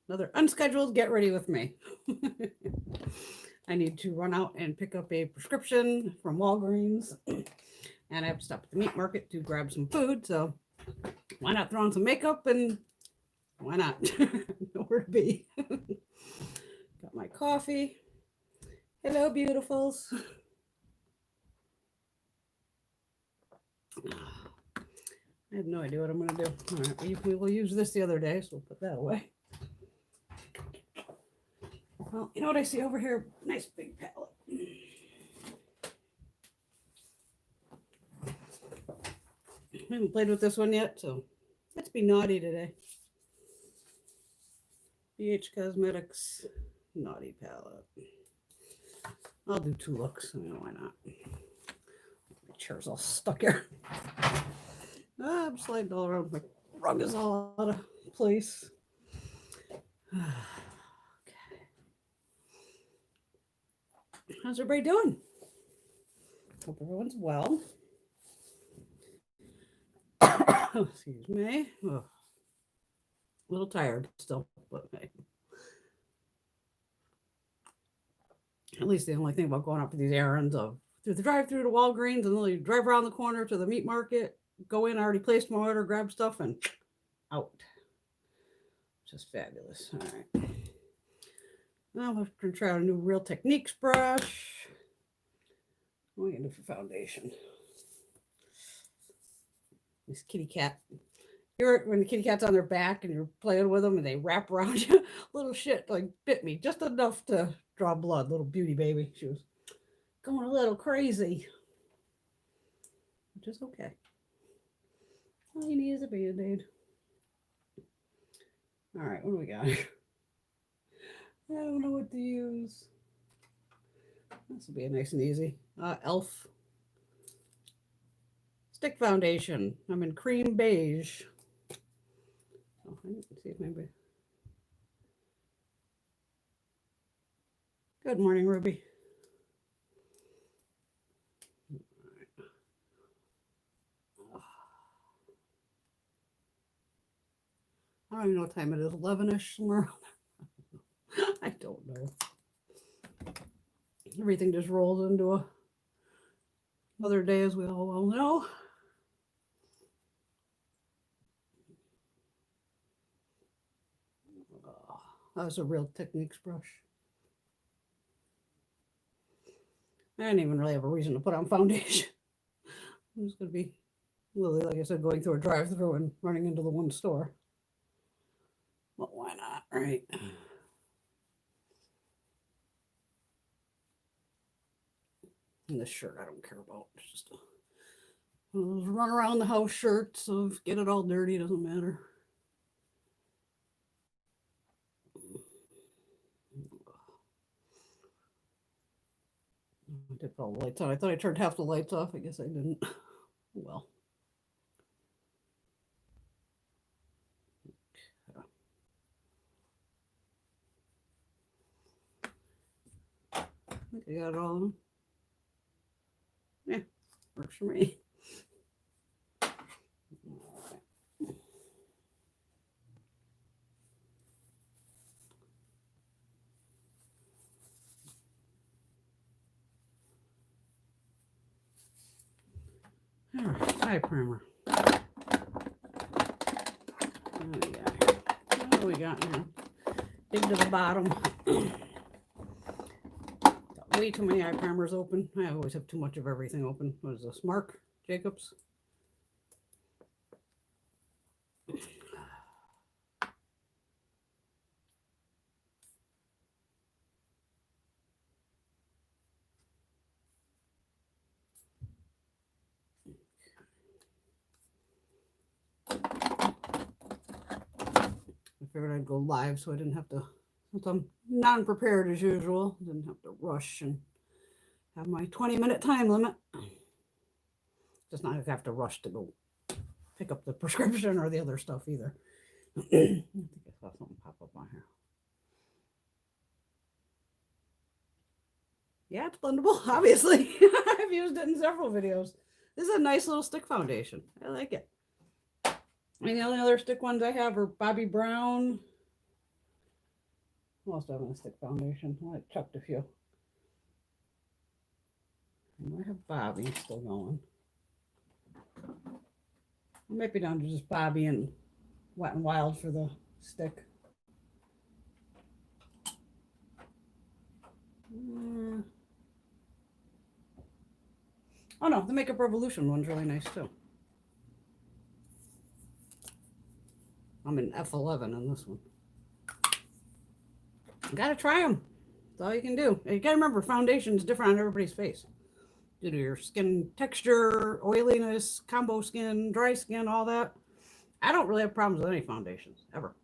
another unscheduled get ready with me. I need to run out and pick up a prescription from Walgreens, and I have to stop at the meat market to grab some food. So why not throw on some makeup, and why not? Nowhere to be. Got my coffee. Hello, beautifuls. I have no idea what I'm going to do. All right, we will use this the other day, so we'll put that away. Well, you know what I see over here? Nice big palette. I haven't played with this one yet, so let's be naughty today. BH Cosmetics Naughty Palette. I'll do 2 looks. I mean, why not? My chair's all stuck here. I'm sliding all around. My rug is all out of place. Okay. How's everybody doing? Hope everyone's well. Excuse me. Oh, a little tired still, but hey. At least the only thing about going up for these errands of through the drive-through to Walgreens, and then you drive around the corner to the meat market, go in, I already placed my order, grab stuff, and out. Just fabulous. All right. Now we're going to try out a new Real Techniques brush. What are we going to do for foundation? This kitty cat. You're when the kitty cat's on their back and you're playing with them and they wrap around you. Little shit like bit me just enough to draw blood. Little beauty baby. She was going a little crazy, which is okay. All you need is a Band-Aid. All right, what do we got? I don't know what to use. This will be a nice and easy. Elf Stick Foundation. I'm in cream beige. Oh, I didn't see if maybe. Good morning, Ruby. I don't even know what time it is. 11-ish somewhere. I don't know. Everything just rolls into another day, as we all well know. That was a Real Techniques brush. I didn't even really have a reason to put on foundation. I'm just going to be, literally, like I said, going through a drive-through and running into the one store. But why not, right? And this shirt I don't care about. It's just one of those run around the house shirts, so if get it all dirty, doesn't matter. I did put all the lights on. I thought I turned half the lights off. I guess I didn't. Well. I think I got it all on. Yeah, works for me. All right, eye primer. What do we got here? Dig to the bottom. Got way too many eye primers open. I always have too much of everything open. What is this? Marc Jacobs? I figured I'd go live so I didn't have to, since I'm non-prepared as usual, didn't have to rush and have my 20-minute time limit. Just not have to rush to go pick up the prescription or the other stuff either. I think I saw something pop up on here. Yeah, it's blendable, obviously. I've used it in several videos. This is a nice little stick foundation. I like it. I mean, the only other stick ones I have are Bobbi Brown What else do I have in the stick foundation? I chucked a few. And I have Bobby still going. I might be down to just Bobby and Wet and Wild for the stick. Oh no, the Makeup Revolution one's really nice too. I'm in F11 on this one. You gotta try them. That's all you can do. And you gotta remember, foundation's different on everybody's face. Due to your skin texture, oiliness, combo skin, dry skin, all that. I don't really have problems with any foundations, ever.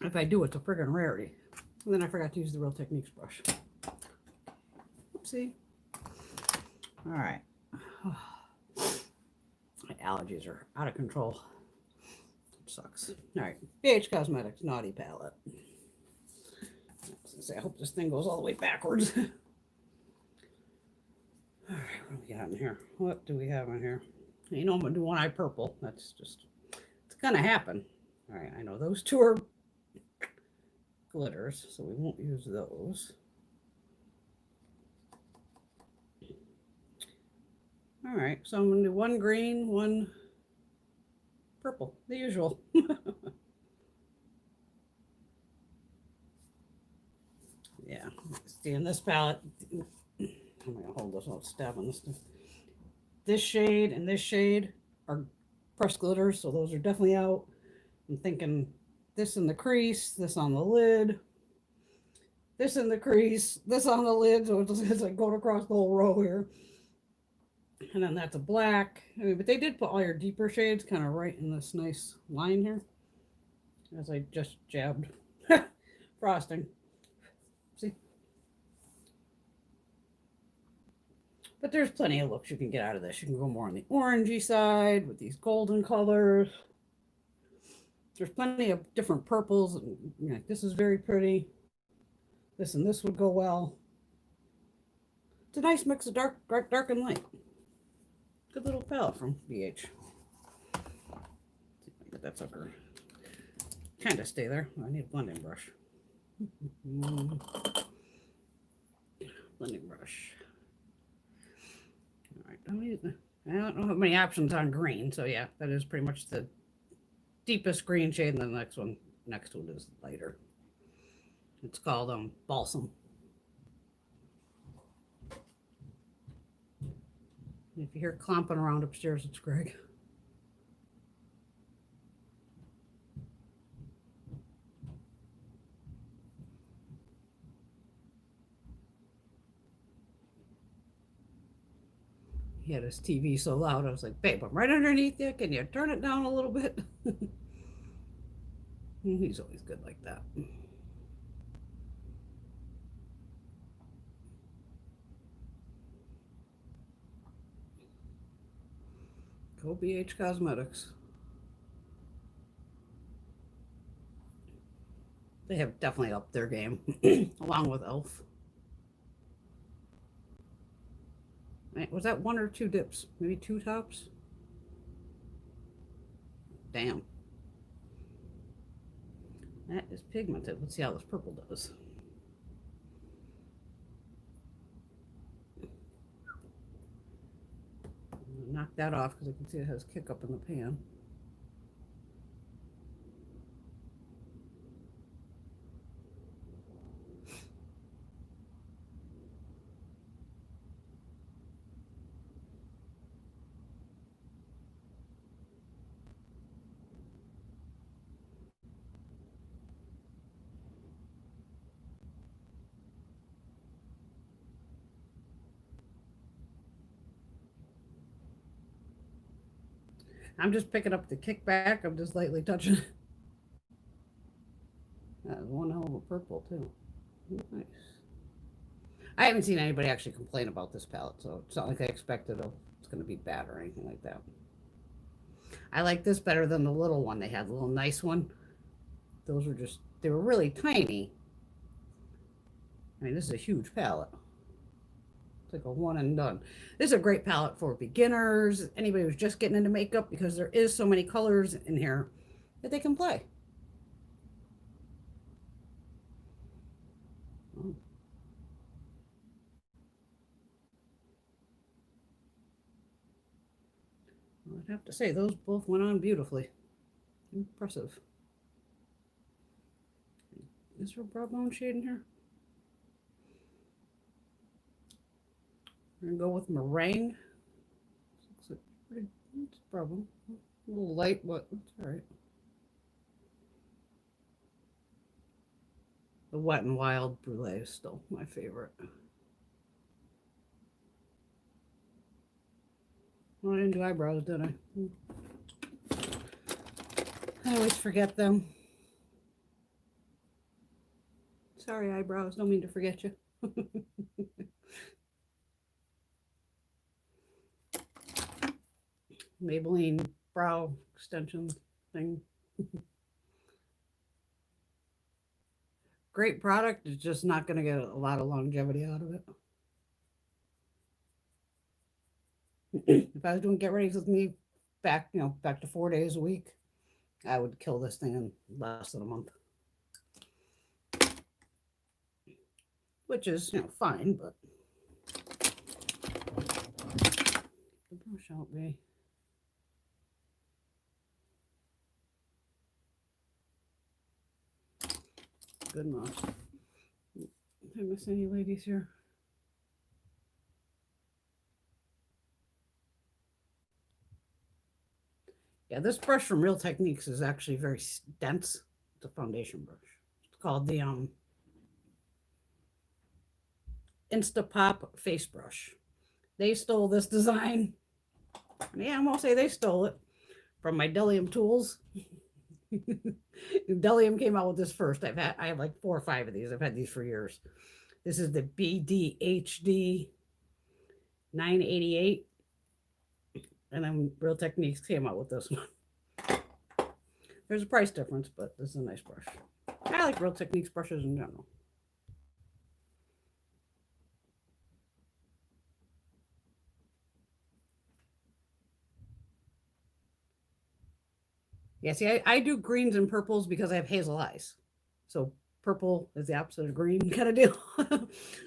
If I do, it's a friggin' rarity. And then I forgot to use the Real Techniques brush. Oopsie. All right. My allergies are out of control. It sucks. All right. BH Cosmetics Naughty Palette. I hope this thing goes all the way backwards. All right, what do we got in here? What do we have in here? You know I'm going to do one eye purple. That's just, it's going to happen. All right, I know those two are glitters, so we won't use those. All right, so I'm going to do one green, one purple, the usual. Yeah, see in this palette, I'm going to hold this, I'll stab on this stuff. This shade and this shade are pressed glitters, so those are definitely out. I'm thinking this in the crease, this on the lid, this in the crease, this on the lid, so it's like going across the whole row here. And then that's a black. I mean, but they did put all your deeper shades kind of right in this nice line here, as I just jabbed frosting. See? But there's plenty of looks you can get out of this. You can go more on the orangey side with these golden colors. There's plenty of different purples. And, you know, this is very pretty. This and this would go well. It's a nice mix of dark and light. Good little palette from BH. See if I get that sucker. Kind of stay there. I need a blending brush. Blending brush. All right, I don't have many options on green, so yeah, that is pretty much the deepest green shade, and then the next one next to it is lighter. It's called Balsam. If you hear clomping around upstairs, it's Greg. He had his TV so loud, I was like, babe, I'm right underneath you. Can you turn it down a little bit? He's always good like that. Go BH Cosmetics. They have definitely upped their game, along with Elf. Was that one or two dips? Maybe two tops? Damn. That is pigmented. Let's see how this purple does. Knock that off because I can see it has kick up in the pan. I'm just picking up the kickback. I'm just lightly touching. That's one hell of a purple too. Nice. I haven't seen anybody actually complain about this palette, so it's not like I expected it's going to be bad or anything like that. I like this better than the little one they had, the little nice one. Those were just, they were really tiny. I mean, this is a huge palette. It's like a one and done. This is a great palette for beginners, anybody who's just getting into makeup, because there is so many colors in here that they can play. I'd have to say those both went on beautifully. Impressive. Is there a brow bone shade in here? We're gonna go with meringue. Looks like pretty, it's a problem. A little light, but it's all right. The Wet and Wild Brulee is still my favorite. Well, I didn't do eyebrows, did I? I always forget them. Sorry, eyebrows. Don't mean to forget you. Maybelline brow extension thing. Great product. It's just not going to get a lot of longevity out of it. If I was doing get ready with me back, back to 4 days a week, I would kill this thing in less than a month. Which is, fine, but the brush out be. Good enough. Did I miss any ladies here? Yeah, this brush from Real Techniques is actually very dense. It's a foundation brush. It's called the Insta Pop Face Brush. They stole this design. Yeah, I'm gonna say they stole it from my Delium tools. Delium came out with this first. I have like 4 or 5 of these. I've had these for years. This is the BDHD 988. And then Real Techniques came out with this one. There's a price difference, but this is a nice brush. I like Real Techniques brushes in general. Yeah, see, I do greens and purples because I have hazel eyes. So purple is the opposite of green kind of deal.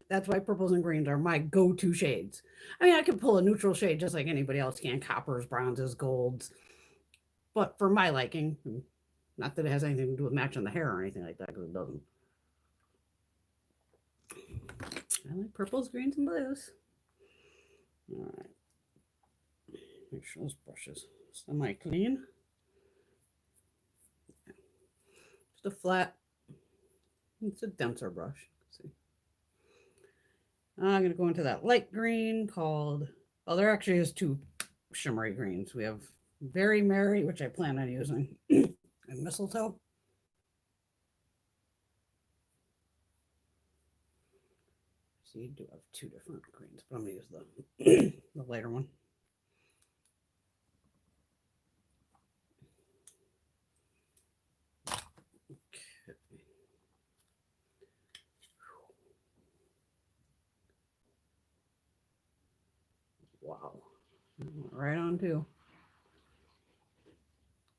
That's why purples and greens are my go-to shades. I mean, I can pull a neutral shade just like anybody else can. Coppers, bronzes, golds. But for my liking, not that it has anything to do with matching the hair or anything like that, because it doesn't. I like purples, greens, and blues. All right. Make sure those brushes semi-clean. Just a flat. It's a denser brush. Let's see. I'm going to go into that light green called, well, there actually is 2 shimmery greens. We have Very Merry, which I plan on using, and Mistletoe. So you do have 2 different greens, but I'm going to use the lighter one. Wow. Right on too.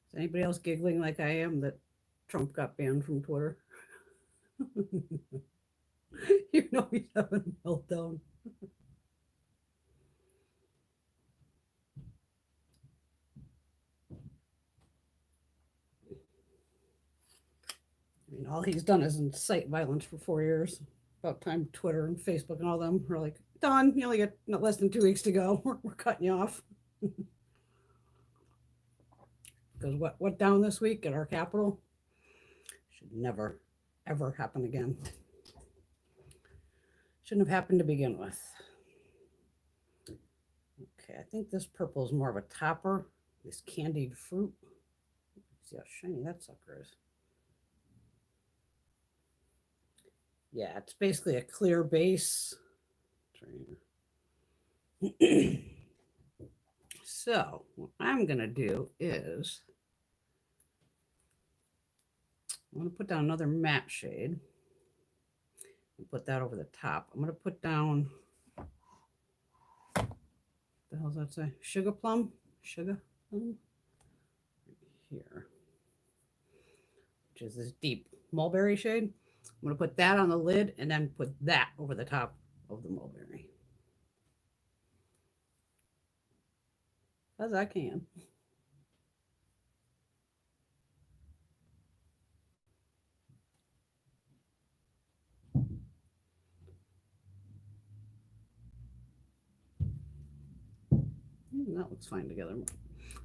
Is anybody else giggling like I am that Trump got banned from Twitter? You know he's having a meltdown. I mean, all he's done is incite violence for 4 years. About time Twitter and Facebook and all them are like, done. You only got less than 2 weeks to go. We're cutting you off. Because what down this week at our Capitol should never, ever happen again. Shouldn't have happened to begin with. Okay, I think this purple is more of a topper. This candied fruit. See how shiny that sucker is. Yeah, it's basically a clear base. So what I'm going to do is I'm going to put down another matte shade and put that over the top. I'm going to put down, what the hell does that say? Sugar plum? Sugar plum? Here. Which is this deep mulberry shade. I'm going to put that on the lid and then put that over the top of the mulberry. as I can. That looks fine together. I'm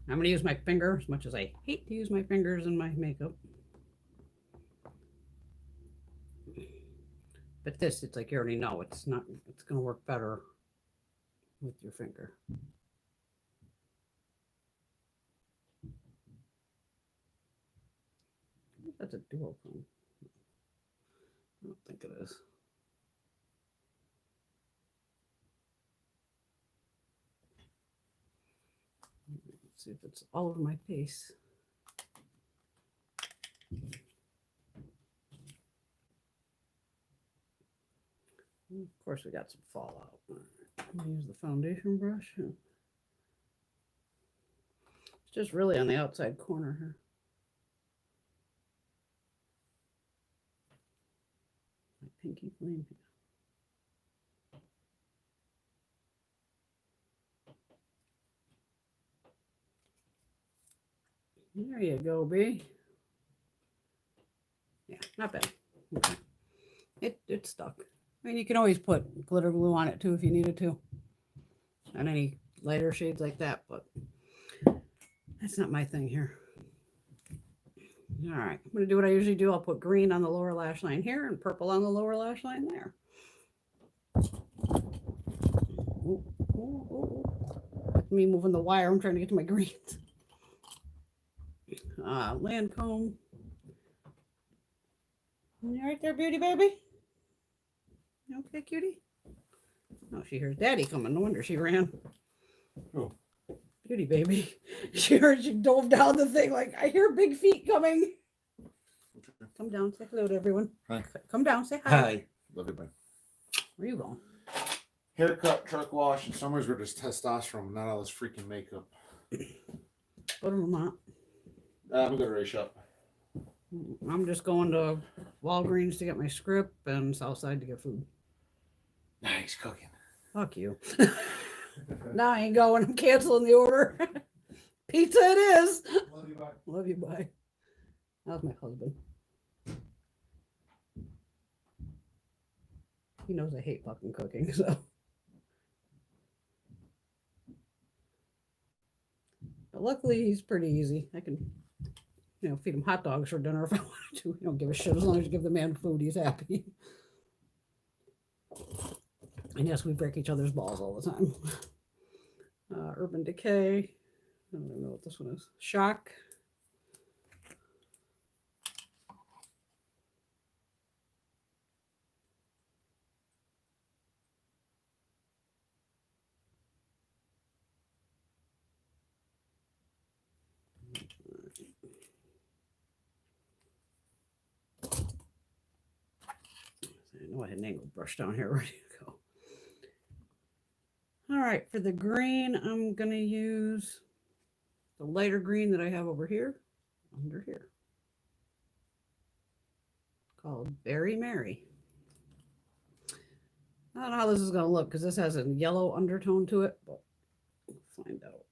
going to use my finger as much as I hate to use my fingers in my makeup. But this, it's like you already know, it's not, it's going to work better with your finger. That's a dual phone. I don't think it is. Let's see if it's all over my face. Of course, we got some fallout. I'm gonna use the foundation brush. It's just really on the outside corner here. My pinky flame here. There you go, B. Yeah, not bad. Okay. It stuck. I mean, you can always put glitter glue on it too if you needed to. And any lighter shades like that, but that's not my thing here. All right, I'm going to do what I usually do. I'll put green on the lower lash line here and purple on the lower lash line there. Ooh, ooh, ooh. Me moving the wire. I'm trying to get to my greens. Lancome. You right there, beauty baby? Okay, cutie? Oh, she hears daddy coming. No wonder she ran. Oh. Beauty baby. She heard, she dove down the thing like, I hear big feet coming. Come down, say hello to everyone. Hi. Come down, say hi. Hi. Love you, bye. Where you going? Haircut, truck wash, and summers were just testosterone, not all this freaking makeup. Go to Vermont. I'm going to race up. I'm just going to Walgreens to get my script and Southside to get food. Nice cooking. Fuck you. Now I ain't going. I'm canceling the order. Pizza it is. Love you, bye. Love you, bye. That was my husband. He knows I hate fucking cooking, so. But luckily, he's pretty easy. I can, feed him hot dogs for dinner if I wanted to. He don't give a shit. As long as you give the man food, he's happy. And yes, we break each other's balls all the time. Urban Decay. I don't even know what this one is. Shock. I know I had an angled brush down here ready to go. All right, for the green, I'm going to use the lighter green that I have over here, under here, called Berry Mary. I don't know how this is going to look because this has a yellow undertone to it, but we'll find out.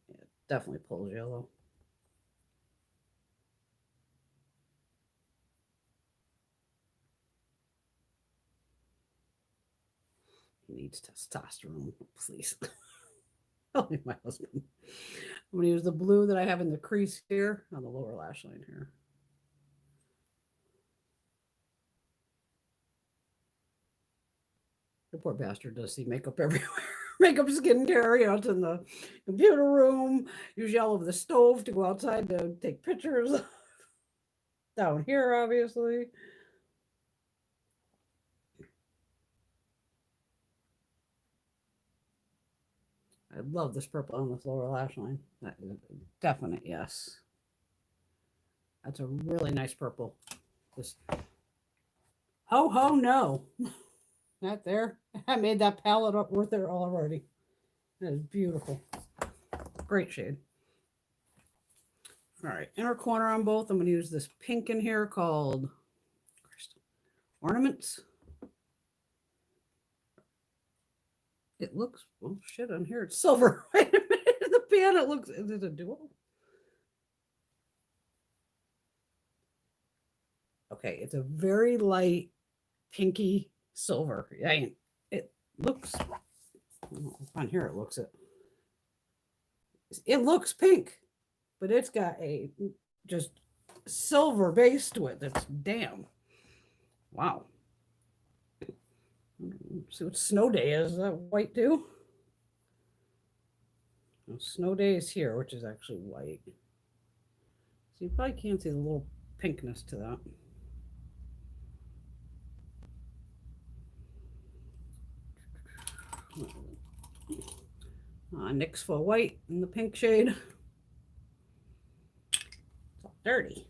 Yeah, it definitely pulls yellow. He needs testosterone, please. Only my husband. I'm going to use the blue that I have in the crease here on the lower lash line here. The poor bastard does see makeup everywhere. Makeup, skincare, it's in the computer room, usually all over the stove to go outside to take pictures. Down here, obviously. I love this purple on this lower lash line. That is a definite yes. That's a really nice purple. This ho ho no. Not there. I made that palette up worth it already. That is beautiful. Great shade. All right, inner corner on both. I'm going to use this pink in here called Ornaments. It looks, well, shit, on here it's silver. Wait a minute. The pan, it looks, is it a dual? Okay, it's a very light pinky silver. It looks, on here it looks it looks pink, but it's got a just silver base to it. That's damn. Wow. See what snow day is. Is that white too? No, snow day is here, which is actually white. So you probably can't see the little pinkness to that. NYX for white in the pink shade. It's all dirty.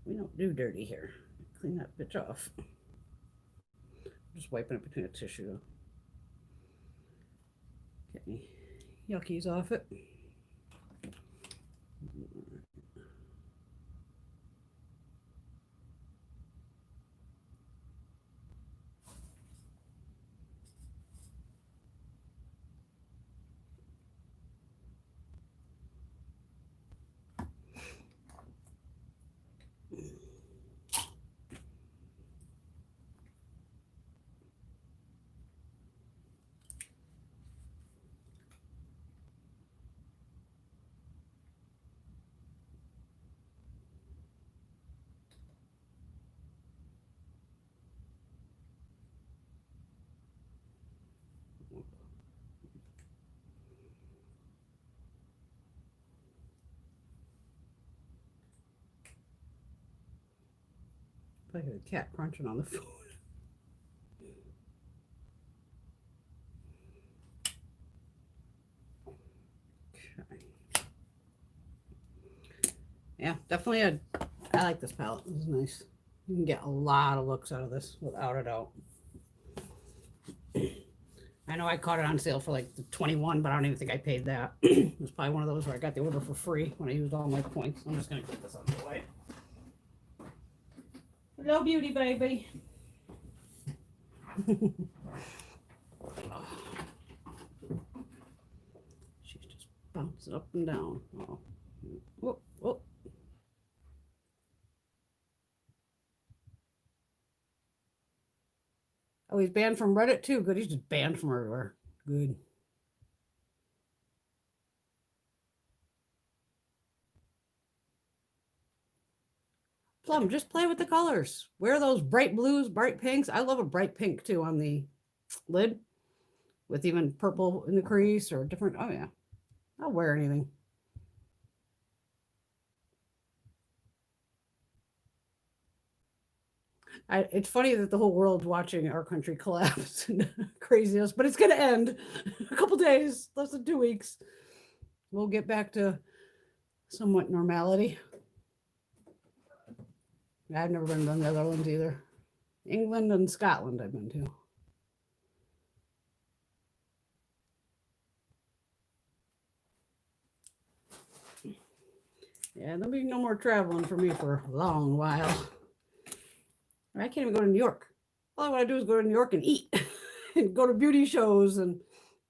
We don't do dirty here. Clean that bitch off. Just wiping it between a tissue. Get any yuckies off it. I got a cat crunching on the food. Okay. Yeah, definitely I like this palette. This is nice. You can get a lot of looks out of this without a doubt. I know I caught it on sale for like the 21, but I don't even think I paid that. It was probably one of those where I got the order for free when I used all my points. I'm just gonna get this out of the way. Hello, beauty baby. She's just bouncing up and down. Oh, whoa, whoa. Oh, he's banned from Reddit too. Good. He's just banned from everywhere. Good. Plum, just play with the colors. Wear those bright blues, bright pinks. I love a bright pink too on the lid with even purple in the crease or different. Oh yeah, I'll wear anything. It's funny that the whole world's watching our country collapse and craziness, but it's going to end a couple days, less than 2 weeks. We'll get back to somewhat normality. I've never been to the Netherlands either. England and Scotland I've been to. Yeah, there'll be no more traveling for me for a long while. I can't even go to New York. All I want to do is go to New York and eat and go to beauty shows, and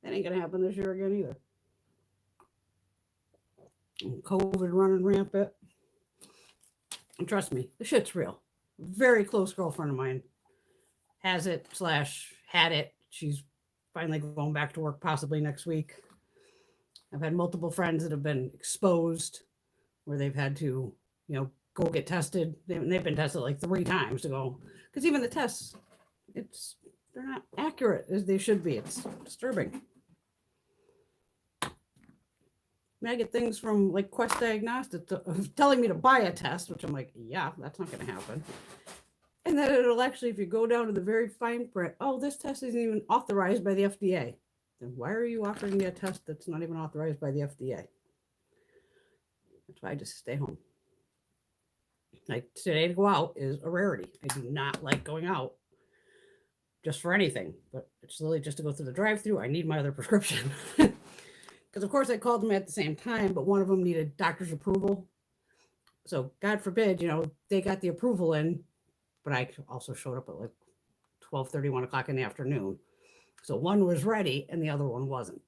that ain't going to happen this year again either. And COVID running rampant. And trust me, the shit's real. A very close girlfriend of mine has it / had it. She's finally going back to work possibly next week. I've had multiple friends that have been exposed where they've had to, go get tested. They've been tested like 3 times to go, because even the tests, they're not accurate as they should be. It's disturbing. I get things from like Quest Diagnostics telling me to buy a test, which I'm like, yeah, that's not going to happen. And then it'll actually, if you go down to the very fine print, oh, this test isn't even authorized by the FDA. Then why are you offering me a test that's not even authorized by the FDA? That's why I just stay home. Like today to go out is a rarity. I do not like going out just for anything, but it's literally just to go through the drive-thru. I need my other prescription. Because of course I called them at the same time, but one of them needed doctor's approval. So God forbid, they got the approval in, but I also showed up at like 12:30, 1 o'clock in the afternoon. So one was ready and the other one wasn't.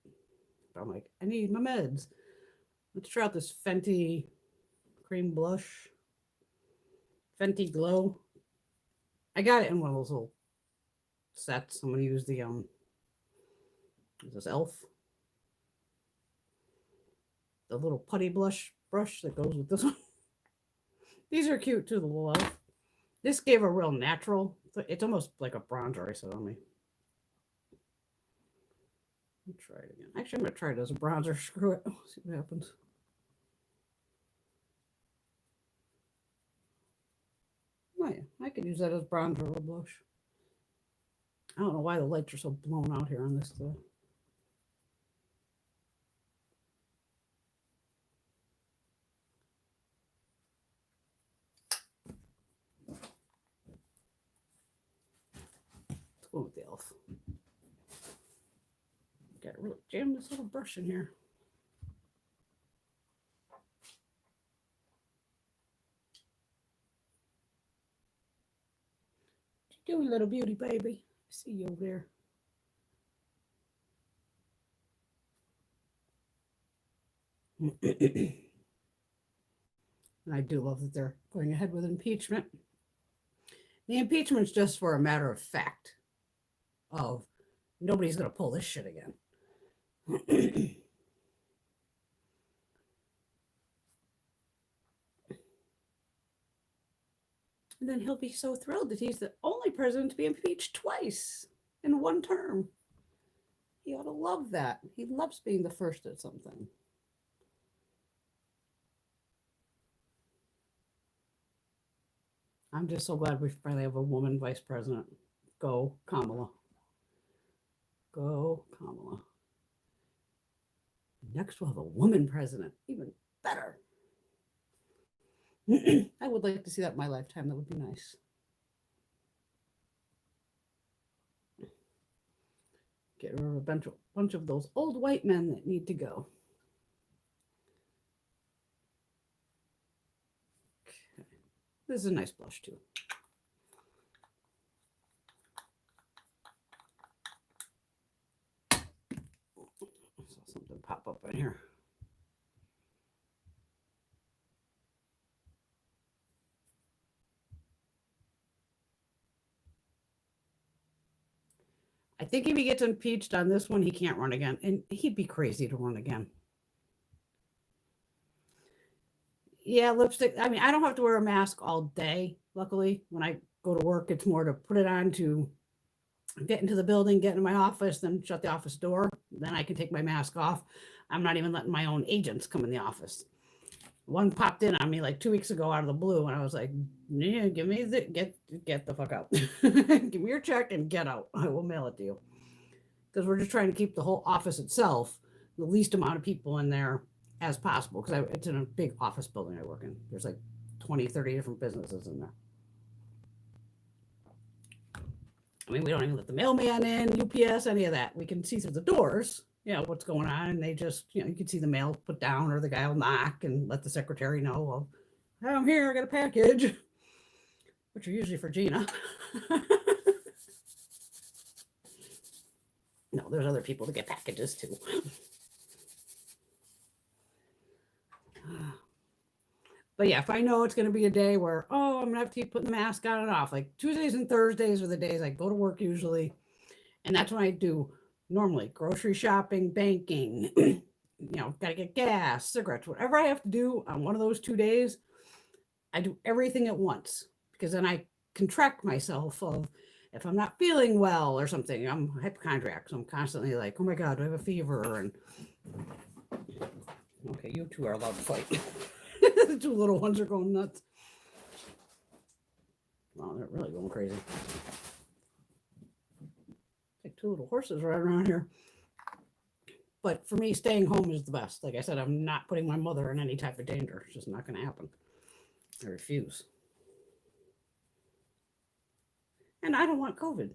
But I'm like, I need my meds. Let's try out this Fenty cream blush. Fenty Glow. I got it in one of those little sets. I'm going to use the, this e.l.f. The little putty blush brush that goes with this one. These are cute too, the little e.l.f. This gave a real natural, it's almost like a bronzer I said on me. I'll try it again. Actually, I'm going to try it as a bronzer. Screw it. See what happens. Oh yeah, I could use that as bronzer or blush. I don't know why the lights are so blown out here on this though. Let's go with the e.l.f. Got to really jam this little brush in here. What you doing, little beauty baby? I see you over there. And I do love that they're going ahead with impeachment. The impeachment's just for a matter of fact of nobody's going to pull this shit again. And then he'll be so thrilled that he's the only president to be impeached twice in one term. He ought to love that. He loves being the first at something. I'm just so glad we finally have a woman vice president. Go, Kamala. Go, Kamala. Next, we'll have a woman president. Even better. I would like to see that in my lifetime. That would be nice. Get rid of a bunch of those old white men that need to go. Okay. This is a nice blush too. I saw something pop up in here. I think if he gets impeached on this one, he can't run again. And he'd be crazy to run again. Yeah, lipstick. I mean, I don't have to wear a mask all day. Luckily, when I go to work, it's more to put it on to get into the building, get in my office, then shut the office door. Then I can take my mask off. I'm not even letting my own agents come in the office. One popped in on me like 2 weeks ago out of the blue, and I was like, "Yeah, give me the get the fuck out. Give me your check and get out. I will mail it to you." Because we're just trying to keep the whole office itself the least amount of people in there as possible. Because it's in a big office building I work in. There's like 20, 30 different businesses in there. I mean, we don't even let the mailman in, UPS, any of that. We can see through the doors, you know, what's going on. And they just, you know, you can see the mail put down, or the guy will knock and let the secretary know, well, I'm here, I got a package, which are usually for Gina. No, there's other people to get packages too. But yeah, if I know it's going to be a day where, oh, I'm going to have to keep putting the mask on and off, like Tuesdays and Thursdays are the days I go to work usually. And that's when I do normally grocery shopping, banking, you know, got to get gas, cigarettes, whatever I have to do on one of those 2 days, I do everything at once, because then I contract myself of, if I'm not feeling well or something, I'm a hypochondriac, so I'm constantly like, oh my God, do I have a fever? And okay, you two are allowed to fight. The two little ones are going nuts. Wow, they're really going crazy. Like two little horses right around here. But for me, staying home is the best. Like I said, I'm not putting my mother in any type of danger. It's just not going to happen. I refuse. And I don't want COVID.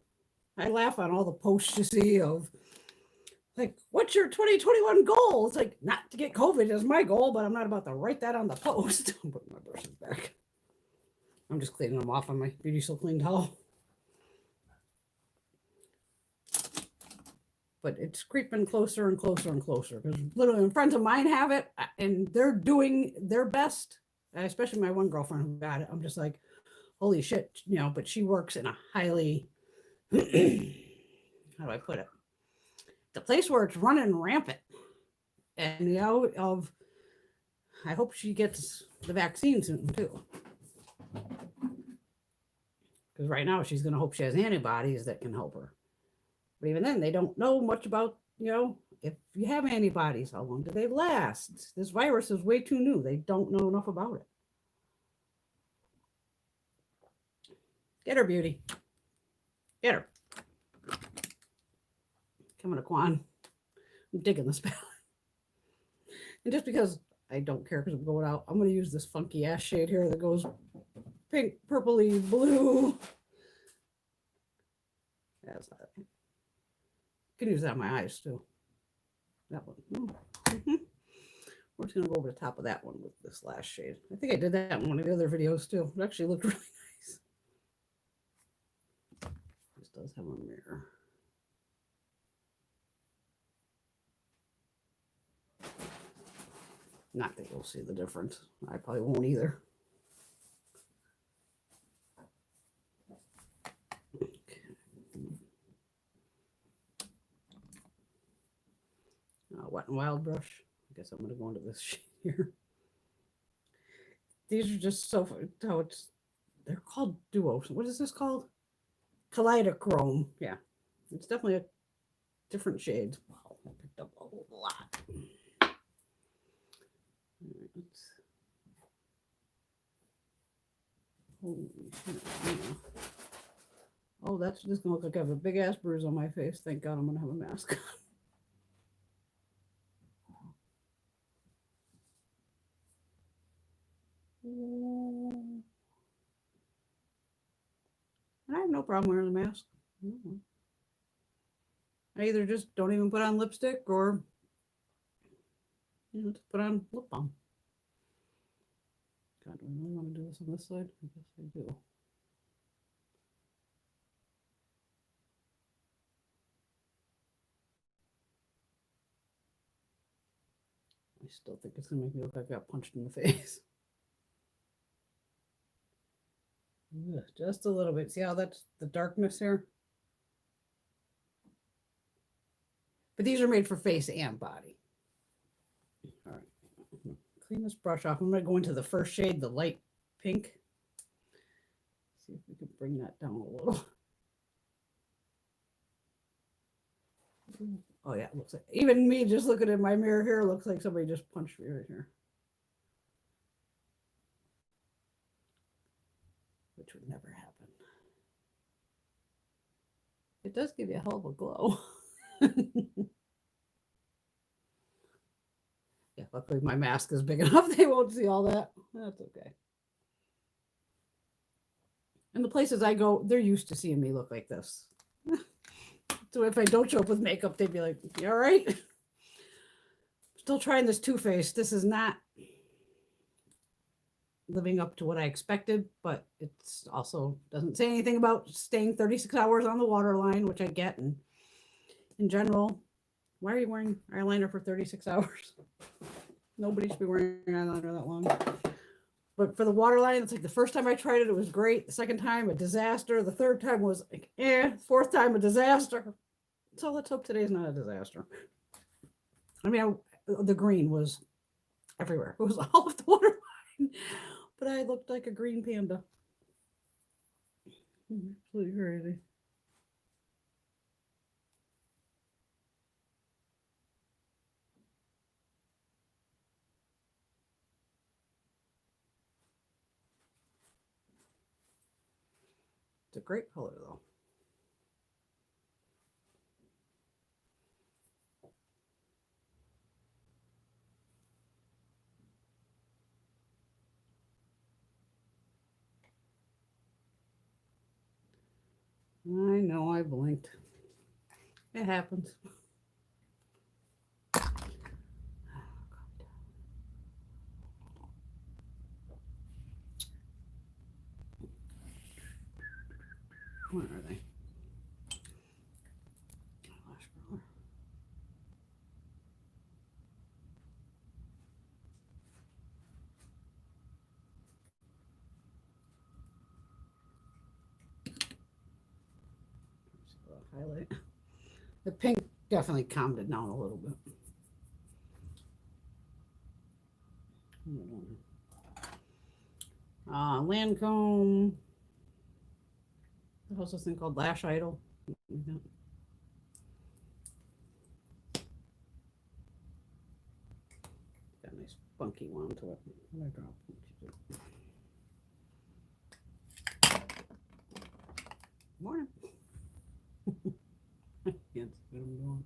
I laugh on all the posts you see of, like, what's your 2021 goal? It's like, not to get COVID is my goal, but I'm not about to write that on the post. I'm putting my brushes back. I'm just cleaning them off on my Beauty So Clean towel. but it's creeping closer and closer and closer. Because literally, friends of mine have it, and they're doing their best. Especially my one girlfriend who got it. I'm just like, holy shit, you know. But she works in a highly, how do I put it? The place where it's running rampant, and you know, I hope she gets the vaccine soon too. Because right now she's going to hope she has antibodies that can help her. But even then, they don't know much about, you know, if you have antibodies, how long do they last? This virus is way too new. They don't know enough about it. Get her, beauty. Get her. Coming to Quan. I'm digging this palette. And just because I don't care because I'm going out, I'm going to use this funky ass shade here that goes pink, purpley, blue. That's not it. Can use that on my eyes too. That one. Mm-hmm. We're just gonna go over the top of that one with this last shade. I think I did that in one of the other videos too. It actually looked really nice. This does have a mirror. Not that you'll see the difference. I probably won't either. Wet and Wild brush. I guess I'm going to go into this shade here. These are just so how it's. They're called duos. What is this called? Kaleidochrome. Yeah, it's definitely a different shade. Wow, I picked up a whole lot. Holy shit. Oh, that's just gonna look like I have a big ass bruise on my face. Thank God I'm gonna have a mask. And I have no problem wearing a mask. I either just don't even put on lipstick or, you know, just put on lip balm. God, do I really want to do this on this side? I guess I do. I still think it's going to make me look like I got punched in the face. Ugh, just a little bit. See how that's the darkness here? But these are made for face and body. All right. Clean this brush off. I'm going to go into the first shade, the light pink. See if we can bring that down a little. Oh yeah, it looks like, even me just looking in my mirror here, looks like somebody just punched me right here. Which would never happen. It does give you a hell of a glow. Yeah, luckily my mask is big enough. They won't see all that. That's okay. And the places I go, they're used to seeing me look like this. So if I don't show up with makeup, they'd be like, you all right? Still trying this Too Faced. This is not living up to what I expected, but it's also doesn't say anything about staying 36 hours on the waterline, which I get. And in general, why are you wearing eyeliner for 36 hours? Nobody should be wearing eyeliner that long. But for the waterline, it's like the first time I tried it, it was great. The second time, a disaster. The third time was like, Fourth time, a disaster. So let's hope today's not a disaster. I mean, the green was everywhere. It was all of the waterline. But I looked like a green panda. Absolutely crazy. It's a great color, though. I know I blinked. It happens. Where are they? Eyelash curler. highlight. The pink definitely calmed it down a little bit. Lancome. There's also this thing called Lash Idol. Got a nice funky one to it. What did I drop? Morning. I can't see what I'm doing.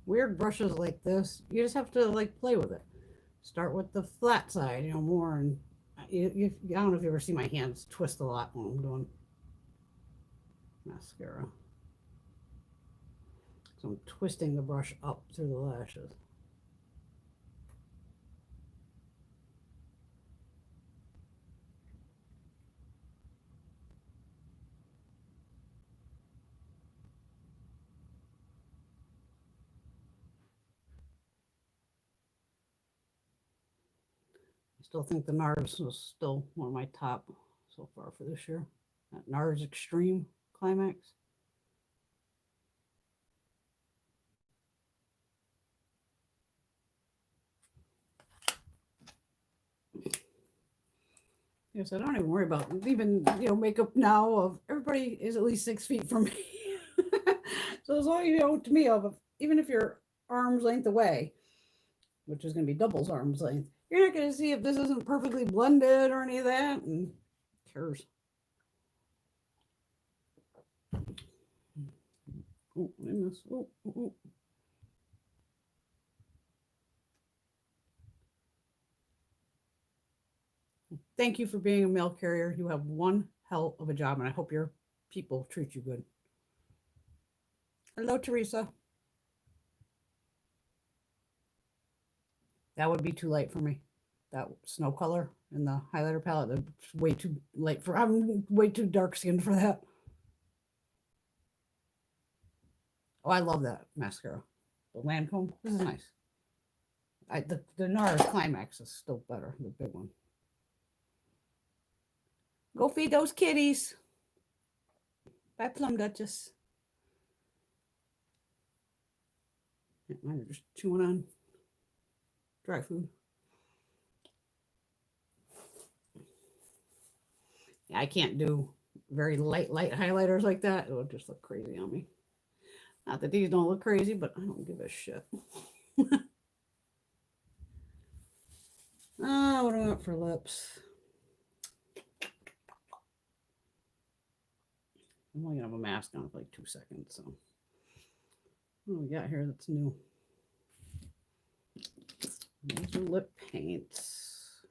Weird brushes like this, you just have to like play with it. Start with the flat side, you know, more, and I don't know if you ever see my hands twist a lot when I'm doing mascara. So I'm twisting the brush up through the lashes. I still think the NARS was still one of my top so far for this year. That NARS Extreme Climax. Yes, I don't even worry about even, you know, makeup now of everybody is at least 6 feet from me. So as long as you know, to me, of even if you're arm's length away, which is going to be doubles arm's length, you're not going to see if this isn't perfectly blended or any of that. And cares. Oh, I missed. Oh. Thank you for being a mail carrier. You have one hell of a job, and I hope your people treat you good. Hello, Teresa. That would be too light for me. That snow color in the highlighter palette, that's way too light for, I'm way too dark skinned for that. Oh, I love that mascara. The Lancome, this is nice. The NARS Climax is still better, the big one. Go feed those kitties. Bye, Plum Duchess. Yeah, mine are just chewing on dry food. Yeah, I can't do very light highlighters like that. It would just look crazy on me. Not that these don't look crazy, but I don't give a shit. Oh, what do I want for lips? I'm only gonna have a mask on for like 2 seconds, so what do we got here that's new? These are lip paints,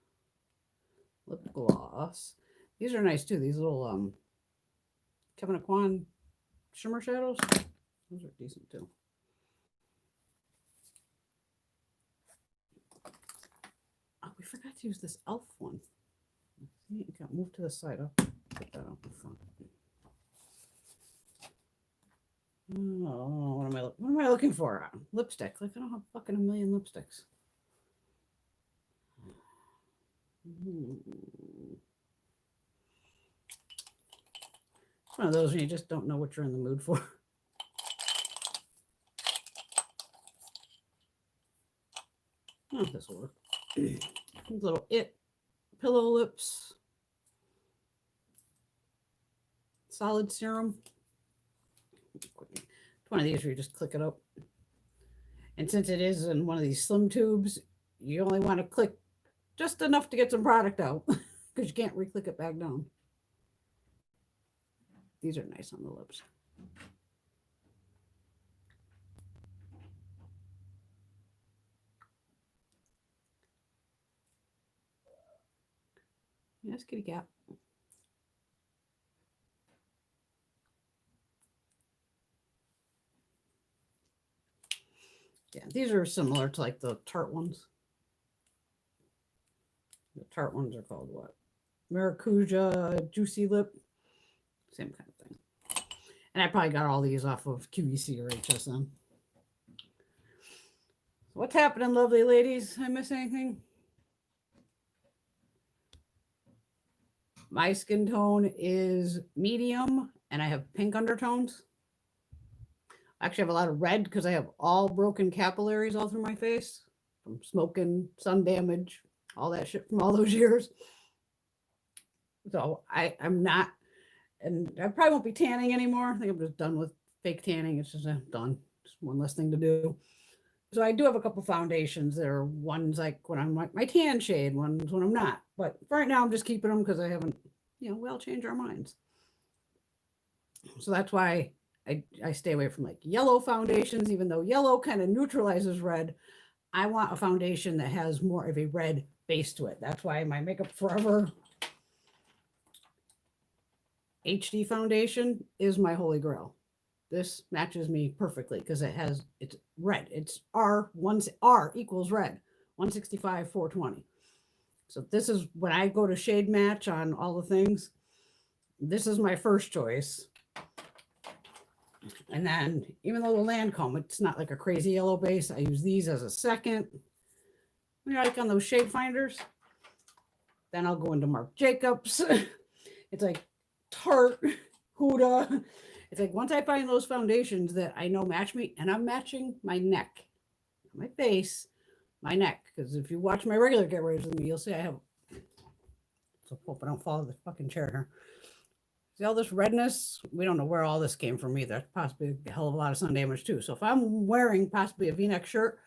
lip gloss. These are nice too. These little Kevin Aquan shimmer shadows. Those are decent too. Oh, we forgot to use this elf one. See, it got moved to the side. I'll put that out in front. Oh, what am I looking for? Lipstick. Like I don't have fucking a million lipsticks. It's one of those when you just don't know what you're in the mood for. Oh, this will work. These little pillow lips. Solid serum. It's one of these where you just click it up. And since it is in one of these slim tubes, you only want to click just enough to get some product out because you can't re-click it back down. These are nice on the lips. Yes, kitty cat. Yeah, these are similar to like the tart ones. The tart ones are called what? Maracuja, Juicy Lip. Same kind of thing. And I probably got all these off of QVC or HSN. What's happening, lovely ladies? I miss anything? My skin tone is medium and I have pink undertones. I actually have a lot of red because I have all broken capillaries all through my face from smoking, sun damage, all that shit from all those years. So I'm not, and I probably won't be tanning anymore. I think I'm just done with fake tanning. It's just done. Just one less thing to do. So I do have a couple foundations. There are ones like when I'm my tan shade, ones when I'm not. But for right now, I'm just keeping them because I haven't, we all change our minds. So that's why I stay away from like yellow foundations, even though yellow kind of neutralizes red. I want a foundation that has more of a red base to it. That's why my Makeup Forever HD foundation is my holy grail. This matches me perfectly because it's red. It's R equals red, 165, 420. So this is when I go to shade match on all the things. This is my first choice. And then even though the Lancome, it's not like a crazy yellow base, I use these as a second. Like on those shade finders. Then I'll go into Marc Jacobs. It's like Tarte, Huda. It's like once I find those foundations that I know match me, and I'm matching my neck, my face, my neck. Because if you watch my regular get ready with me, you'll see I have. So hope I don't fall the fucking chair here. See all this redness? We don't know where all this came from either. Possibly a hell of a lot of sun damage too. So if I'm wearing possibly a V-neck shirt,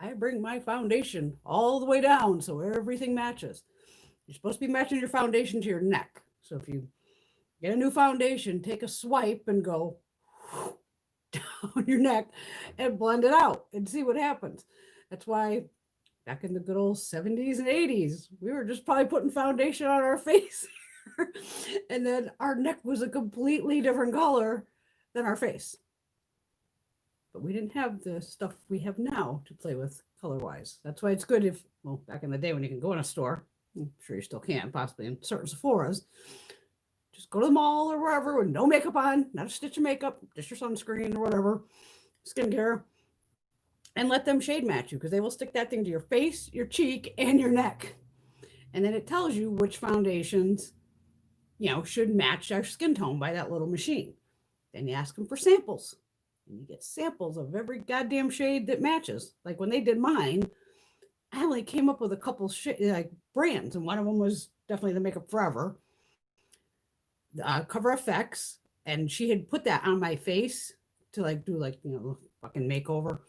I bring my foundation all the way down so everything matches. You're supposed to be matching your foundation to your neck. So if you get a new foundation, take a swipe and go down your neck and blend it out and see what happens. That's why back in the good old 70s and 80s, we were just probably putting foundation on our face. And then our neck was a completely different color than our face. But we didn't have the stuff we have now to play with color-wise. That's why it's good back in the day when you can go in a store, I'm sure you still can, possibly in certain Sephora's, just go to the mall or wherever with no makeup on, not a stitch of makeup, just your sunscreen or whatever, skincare, and let them shade match you because they will stick that thing to your face, your cheek, and your neck. And then it tells you which foundations, should match our skin tone by that little machine. Then you ask them for samples. And you get samples of every goddamn shade that matches. Like when they did mine, I only came up with a couple brands, and one of them was definitely the Makeup Forever. Cover FX, and she had put that on my face to do fucking makeover.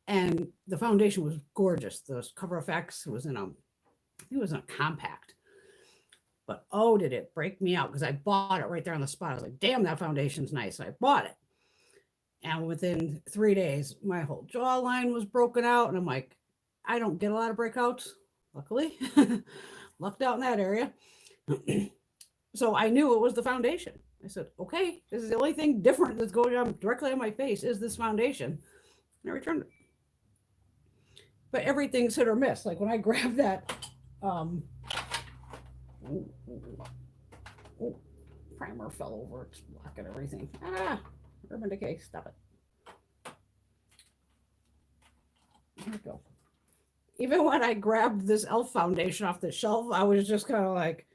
And the foundation was gorgeous. The Cover FX was in a compact. But did it break me out because I bought it right there on the spot. I was like, damn, that foundation's nice. So I bought it. And within 3 days, my whole jawline was broken out. And I'm like, I don't get a lot of breakouts, luckily. Lucked out in that area. So I knew it was the foundation. I said, okay, this is the only thing different that's going on directly on my face is this foundation. And I returned it. But everything's hit or miss. Like when I grabbed that, primer fell over. It's blocking everything. Urban Decay, stop it. Here we go. Even when I grabbed this e.l.f. foundation off the shelf, I was just kind of like,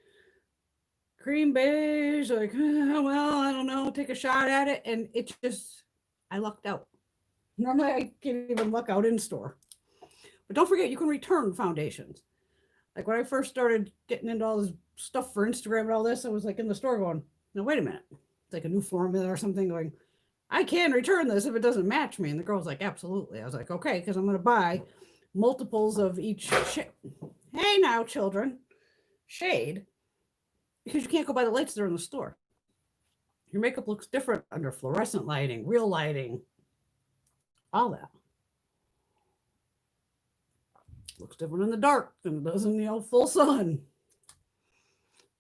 cream beige, like, well, I don't know, take a shot at it. And it just, I lucked out. Normally I can't even luck out in store. But don't forget, you can return foundations. Like when I first started getting into all this stuff for Instagram and all this, I was like in the store going, no, wait a minute. It's like a new formula or something going, I can return this if it doesn't match me. And the girl's like, absolutely. I was like, okay, because I'm going to buy multiples of each shade. Hey now, children. Shade. Because you can't go by the lights that are in the store. Your makeup looks different under fluorescent lighting, real lighting, all that. Looks different in the dark than it does in full sun.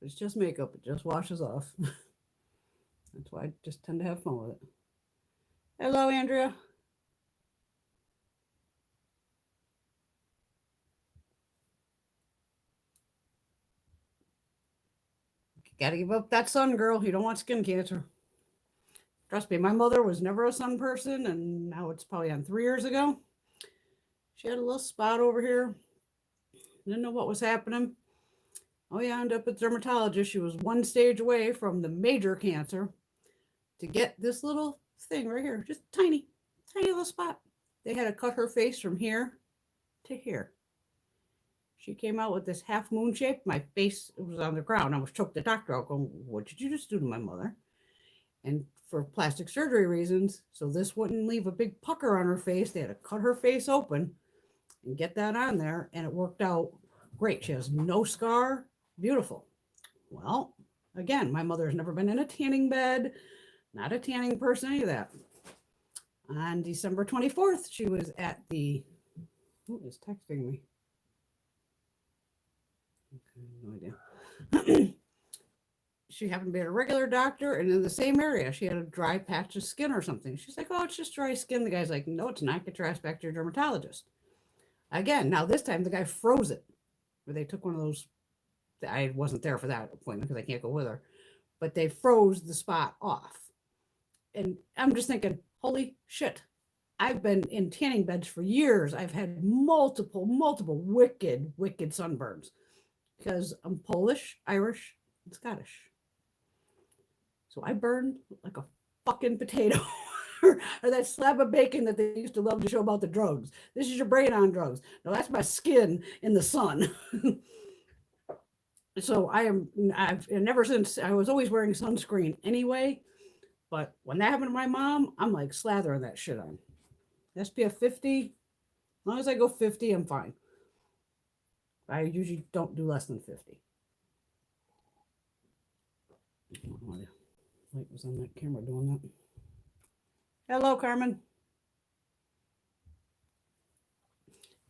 It's just makeup. It just washes off. That's why I just tend to have fun with it. Hello, Andrea. Gotta give up that sun, girl. You don't want skin cancer. Trust me, my mother was never a sun person, and now it's probably on 3 years ago. She had a little spot over here. Didn't know what was happening. Oh yeah, I ended up at dermatologist. She was 1 stage away from the major cancer to get this little thing right here. Just tiny little spot. They had to cut her face from here to here. She came out with this half moon shape. My face was on the ground. I was choked the doctor out going, what did you just do to my mother? And for plastic surgery reasons, so this wouldn't leave a big pucker on her face, they had to cut her face open and get that on there, and it worked out great. She has no scar. Beautiful. Well, again, my mother's never been in a tanning bed, not a tanning person, any of that. On December 24th, she was at the, who is texting me? Okay, no idea. She happened to be at a regular doctor, and in the same area, she had a dry patch of skin or something. She's like, oh, it's just dry skin. The guy's like, no, it's not. Get your ass back to your dermatologist. Again, now this time the guy froze it, where they took one of those. I wasn't there for that appointment because I can't go with her, but they froze the spot off. And I'm just thinking, holy shit. I've been in tanning beds for years. I've had multiple wicked sunburns because I'm Polish, Irish, and Scottish. So I burned like a fucking potato. Or that slab of bacon that they used to love to show about the drugs. This is your brain on drugs. No, that's my skin in the sun. So I've never since, I was always wearing sunscreen anyway. But when that happened to my mom, I'm like slathering that shit on. SPF 50, as long as I go 50, I'm fine. I usually don't do less than 50. Light was on that camera doing that. Hello, Carmen.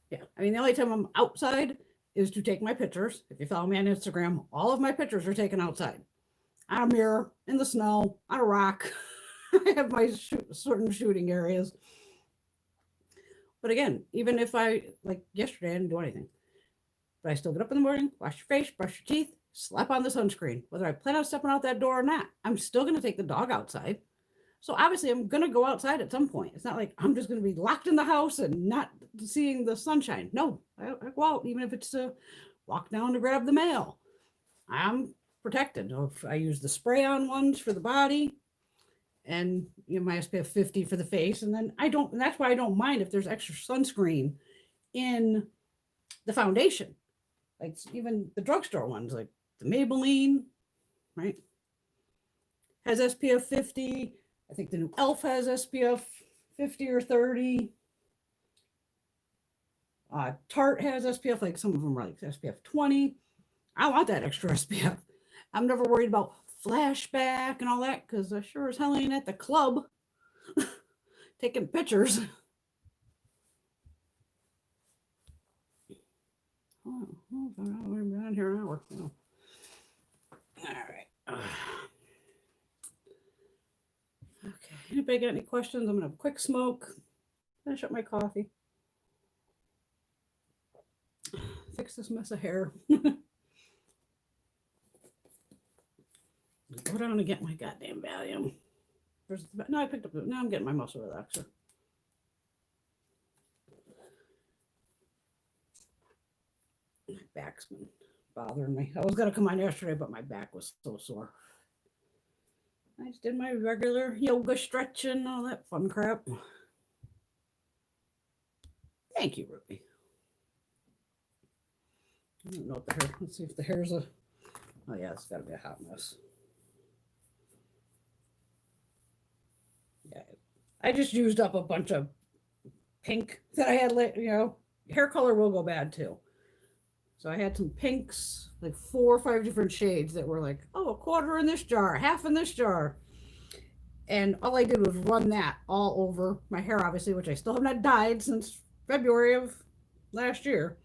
Yeah, I mean, the only time I'm outside is to take my pictures. If you follow me on Instagram, all of my pictures are taken outside. On a mirror, in the snow, on a rock. I have my certain shooting areas. But again, even if I, like yesterday, I didn't do anything. But I still get up in the morning, wash your face, brush your teeth, slap on the sunscreen. Whether I plan on stepping out that door or not, I'm still going to take the dog outside. So obviously I'm going to go outside at some point. It's not like I'm just going to be locked in the house and not seeing the sunshine. No, I go out, even if it's to walk down to grab the mail. I'm protected. I use the spray on ones for the body and my SPF 50 for the face. And then and that's why I don't mind if there's extra sunscreen in the foundation. Like even the drugstore ones, like the Maybelline, right? Has SPF 50. I think the new Elf has SPF 50 or 30. Tarte has SPF, like some of them are like SPF 20. I want that extra SPF. I'm never worried about flashback and all that because I sure as hell ain't at the club taking pictures. Oh, we're around here an hour. Oh. All right. Okay. Anybody got any questions? I'm gonna have a quick smoke. Finish up my coffee. Fix this mess of hair. Go down and get my goddamn Valium. No, I picked up. Now I'm getting my muscle relaxer. My back's been bothering me. I was gonna come on yesterday, but my back was so sore. I just did my regular yoga stretching, all that fun crap. Thank you, Ruby. I don't know what the hair. Let's see if the hair's a. Oh yeah, it's got to be a hot mess. Yeah, I just used up a bunch of pink that I had. Hair color will go bad too. So I had some pinks, like 4 or 5 different shades that were like, oh, a quarter in this jar, half in this jar. And all I did was run that all over my hair, obviously, which I still have not dyed since February of last year.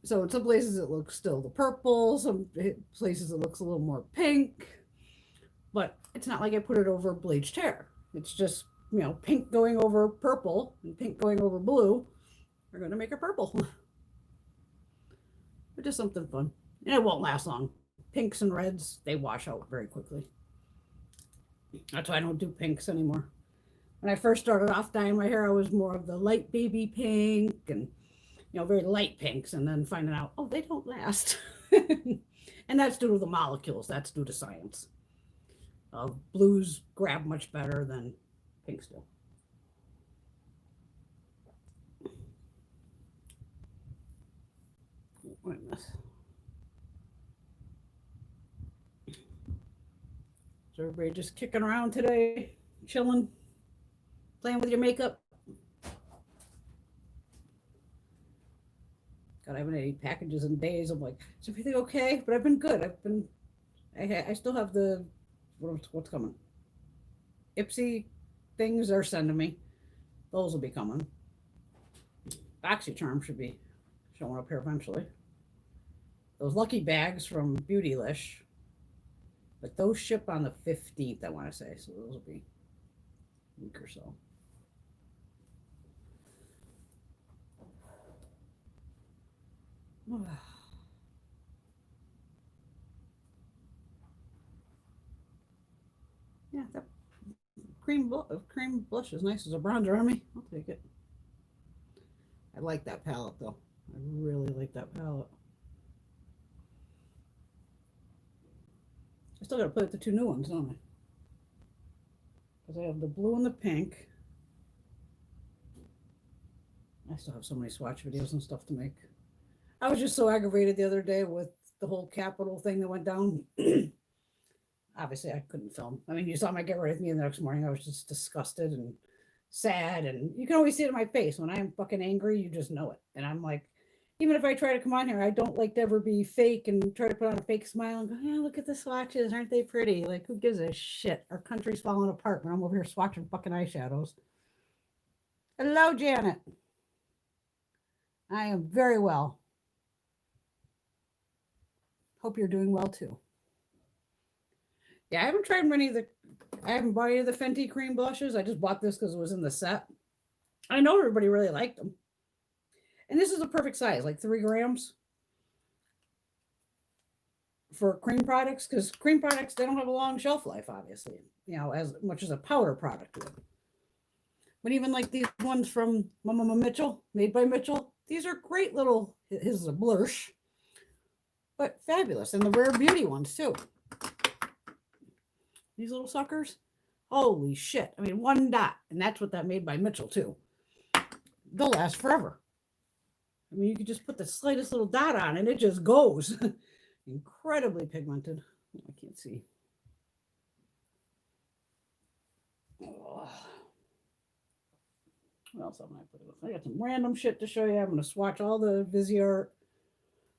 So in some places it looks still the purple, some places it looks a little more pink, but it's not like I put it over bleached hair. It's just, pink going over purple and pink going over blue are going to make it purple. But just something fun. And it won't last long. Pinks and reds, they wash out very quickly. That's why I don't do pinks anymore. When I first started off dyeing my hair, I was more of the light baby pink and, very light pinks, and then finding out, oh, they don't last. And that's due to the molecules. That's due to science. Blues grab much better than pinks do. What a mess. So everybody just kicking around today, chilling, playing with your makeup. God, I haven't had any packages in days. I'm like, is everything okay? But I've been good. I still have the, what's coming? Ipsy things they're sending me. Those will be coming. BoxyCharm should be showing up here eventually. Those lucky bags from Beautylish. But those ship on the 15th, I want to say. So those will be a week or so. Yeah, that cream blush is nice as a bronzer on me. I'll take it. I like that palette though. I really like that palette. I still gotta put the two new ones, don't I? Because I have the blue and the pink. I still have so many swatch videos and stuff to make. I was just so aggravated the other day with the whole Capitol thing that went down. Obviously, I couldn't film. I mean, you saw my get ready with me the next morning. I was just disgusted and sad. And you can always see it in my face. When I'm fucking angry, you just know it. And I'm like, even if I try to come on here, I don't like to ever be fake and try to put on a fake smile and go, yeah, look at the swatches. Aren't they pretty? Like, who gives a shit? Our country's falling apart when I'm over here swatching fucking eyeshadows. Hello, Janet. I am very well. Hope you're doing well too. Yeah, I haven't tried I haven't bought any of the Fenty cream blushes. I just bought this because it was in the set. I know everybody really liked them. And this is a perfect size, like 3 grams for cream products, because cream products, they don't have a long shelf life, obviously, as much as a powder product would. But even like these ones from Mama Mitchell, made by Mitchell, these are great little, his is a blush, but fabulous. And the Rare Beauty ones too. These little suckers, holy shit. I mean, 1 dot, and that's what that Made by Mitchell too. They'll last forever. I mean, you could just put the slightest little dot on and it just goes. Incredibly pigmented. I can't see. Oh. What else am I putting with? I got some random shit to show you. I'm going to swatch all the Viseart,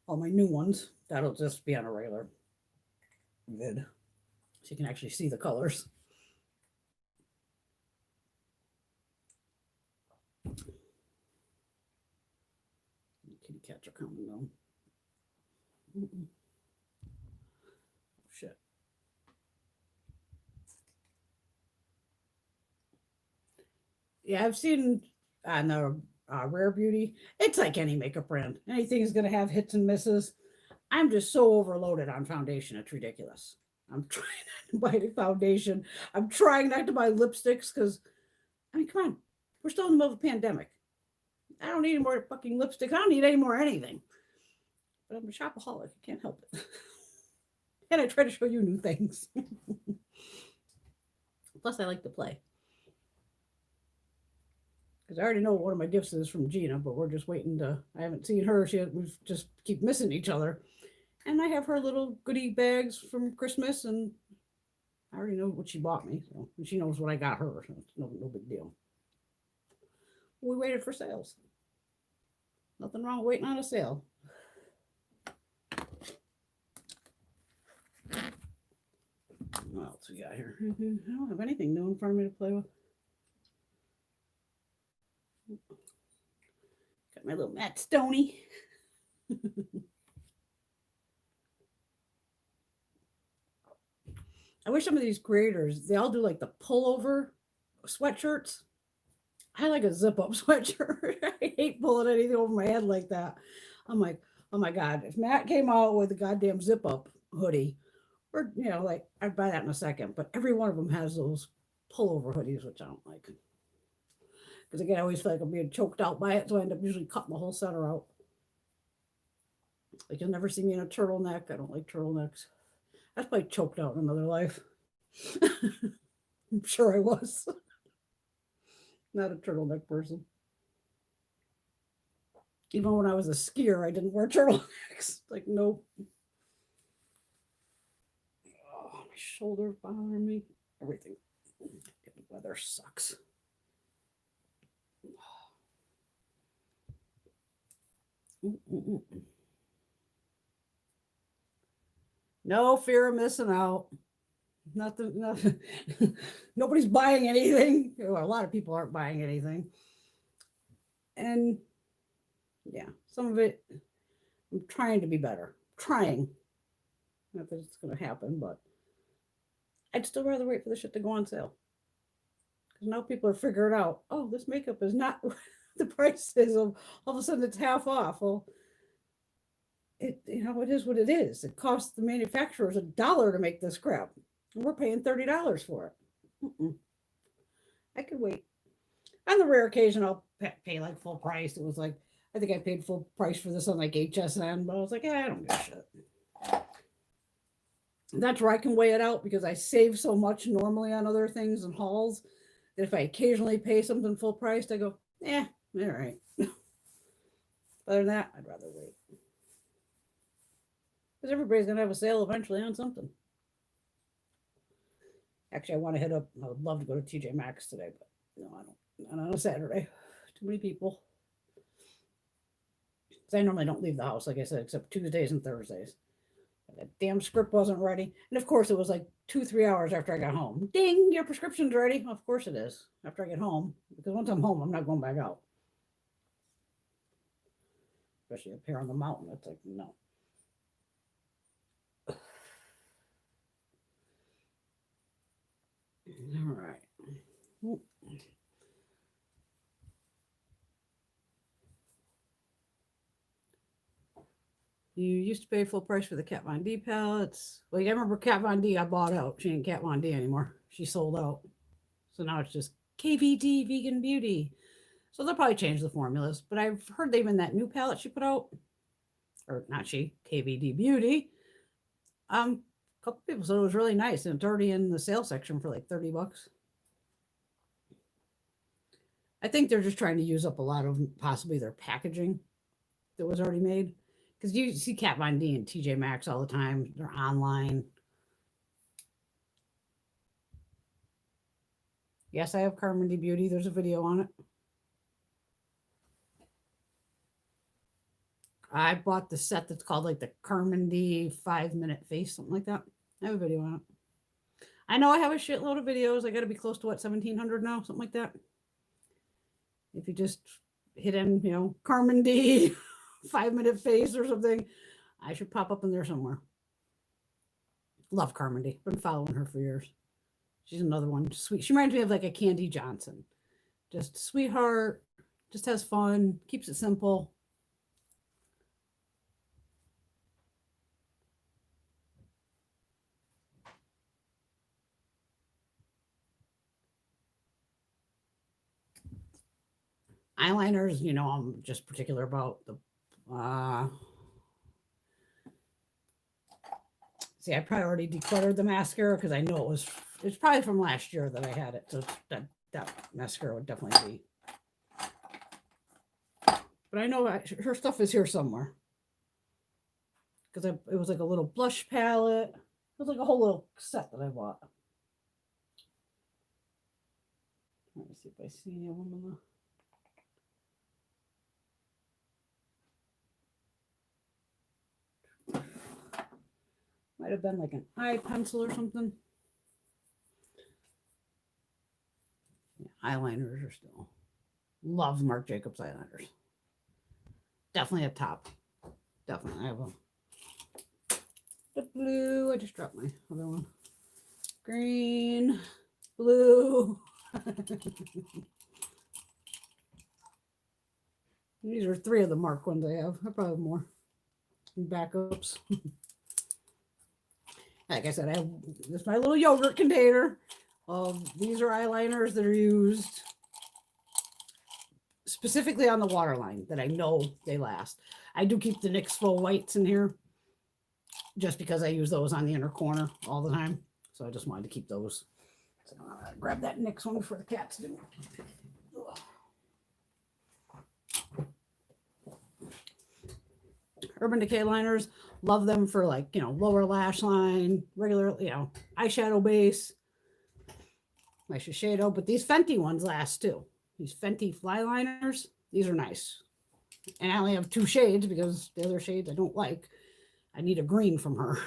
all my new ones. That'll just be on a regular vid, so you can actually see the colors. Kitty cats are coming though. Oh, shit. Yeah, I've seen on the Rare Beauty. It's like any makeup brand. Anything is going to have hits and misses. I'm just so overloaded on foundation. It's ridiculous. I'm trying not to buy the foundation. I'm trying not to buy lipsticks because, I mean, come on. We're still in the middle of a pandemic. I don't need any more fucking lipstick. I don't need any more anything. But I'm a shopaholic. I can't help it. And I try to show you new things. Plus, I like to play. Because I already know what one of my gifts is from Gina, but we're just waiting to, I haven't seen her. We just keep missing each other. And I have her little goodie bags from Christmas, and I already know what she bought me. So and she knows what I got her. So it's no big deal. We waited for sales. Nothing wrong with waiting on a sale. What else we got here? I don't have anything new in front of me to play with. Got my little Matt Stoney. I wish some of these creators, they all do like the pullover sweatshirts. I like a zip up sweatshirt. I hate pulling anything over my head like that. I'm like, oh my God, if Matt came out with a goddamn zip up hoodie, or, you know, like, I'd buy that in a second. But every one of them has those pullover hoodies, which I don't like. Because again, I always feel like I'm being choked out by it. So I end up usually cutting the whole center out. Like, you'll never see me in a turtleneck. I don't like turtlenecks. That's probably choked out in another life. I'm sure I was. Not a turtleneck person. Even when I was a skier, I didn't wear turtlenecks. Like, nope. Oh, my shoulder bothering me. Everything. The weather sucks. No fear of missing out. Nothing. Nobody's buying anything. Well, a lot of people aren't buying anything. And yeah, some of it, I'm trying to be better. Trying. Not that it's going to happen, but I'd still rather wait for the shit to go on sale. Because now people are figuring out, oh, this makeup is not the price is. All of a sudden it's half off. Well, it is what it is. It costs the manufacturers $1 to make this crap. And we're paying $30 for it. I could wait. On the rare occasion, I'll pay like full price. It was like, I think I paid full price for this on like HSN, but I was like, I don't give a shit. That's where I can weigh it out because I save so much normally on other things and hauls that if I occasionally pay something full price, I go, all right. Other than that, I'd rather wait. Because everybody's going to have a sale eventually on something. Actually, I want to hit up, I would love to go to TJ Maxx today, but no, I don't. Not on a Saturday. Too many people. Because I normally don't leave the house, like I said, except Tuesdays and Thursdays. That damn script wasn't ready. And of course, it was like 2-3 hours after I got home. Ding, your prescription's ready. Of course it is. After I get home. Because once I'm home, I'm not going back out. Especially up here on the mountain. It's like, no. All right. You used to pay full price for the Kat Von D palettes. Well, I remember Kat Von D I bought out. She ain't Kat Von D anymore. She sold out. So now it's just KVD Vegan Beauty. So they'll probably change the formulas. But I've heard even that new palette she put out, or not she, KVD Beauty. A couple people said it was really nice, and it's already in the sale section for like $30. I think they're just trying to use up a lot of possibly their packaging that was already made. Because you see Kat Von D and TJ Maxx all the time. They're online. Yes, I have Carmen D Beauty. There's a video on it. I bought the set that's called like the Carmen D 5-minute face, something like that. I have a video on it. I know I have a shitload of videos. I got to be close to what, 1,700 now, something like that. If you just hit in, Carmen D 5-minute face or something, I should pop up in there somewhere. Love Carmen D. Been following her for years. She's another one. Sweet. She reminds me of like a Candy Johnson. Just sweetheart. Just has fun. Keeps it simple. Eyeliners, I'm just particular about the see, I probably already decluttered the mascara because I know it's probably from last year that I had it. So that mascara would definitely be. But I know her stuff is here somewhere. Because it was like a little blush palette. It was like a whole little set that I bought. Let me see if I see any of them in the... Might have been like an eye pencil or something. Yeah, eyeliners are still. Love Marc Jacobs eyeliners. Definitely a top. Definitely. I have the blue. I just dropped my other one. Green, blue. These are 3 of the Marc ones I have. I probably have more backups. Like I said, I have this my little yogurt container. These are eyeliners that are used specifically on the waterline that I know they last. I do keep the NYX Full Whites in here just because I use those on the inner corner all the time. So I just wanted to keep those. So grab that NYX one before the cats do. Urban Decay liners, love them for like, you know, lower lash line, regular, you know, eyeshadow base, my Shiseido, but these Fenty ones last too. These Fenty fly liners, these are nice. And I only have 2 shades because the other shades I don't like. I need a green from her.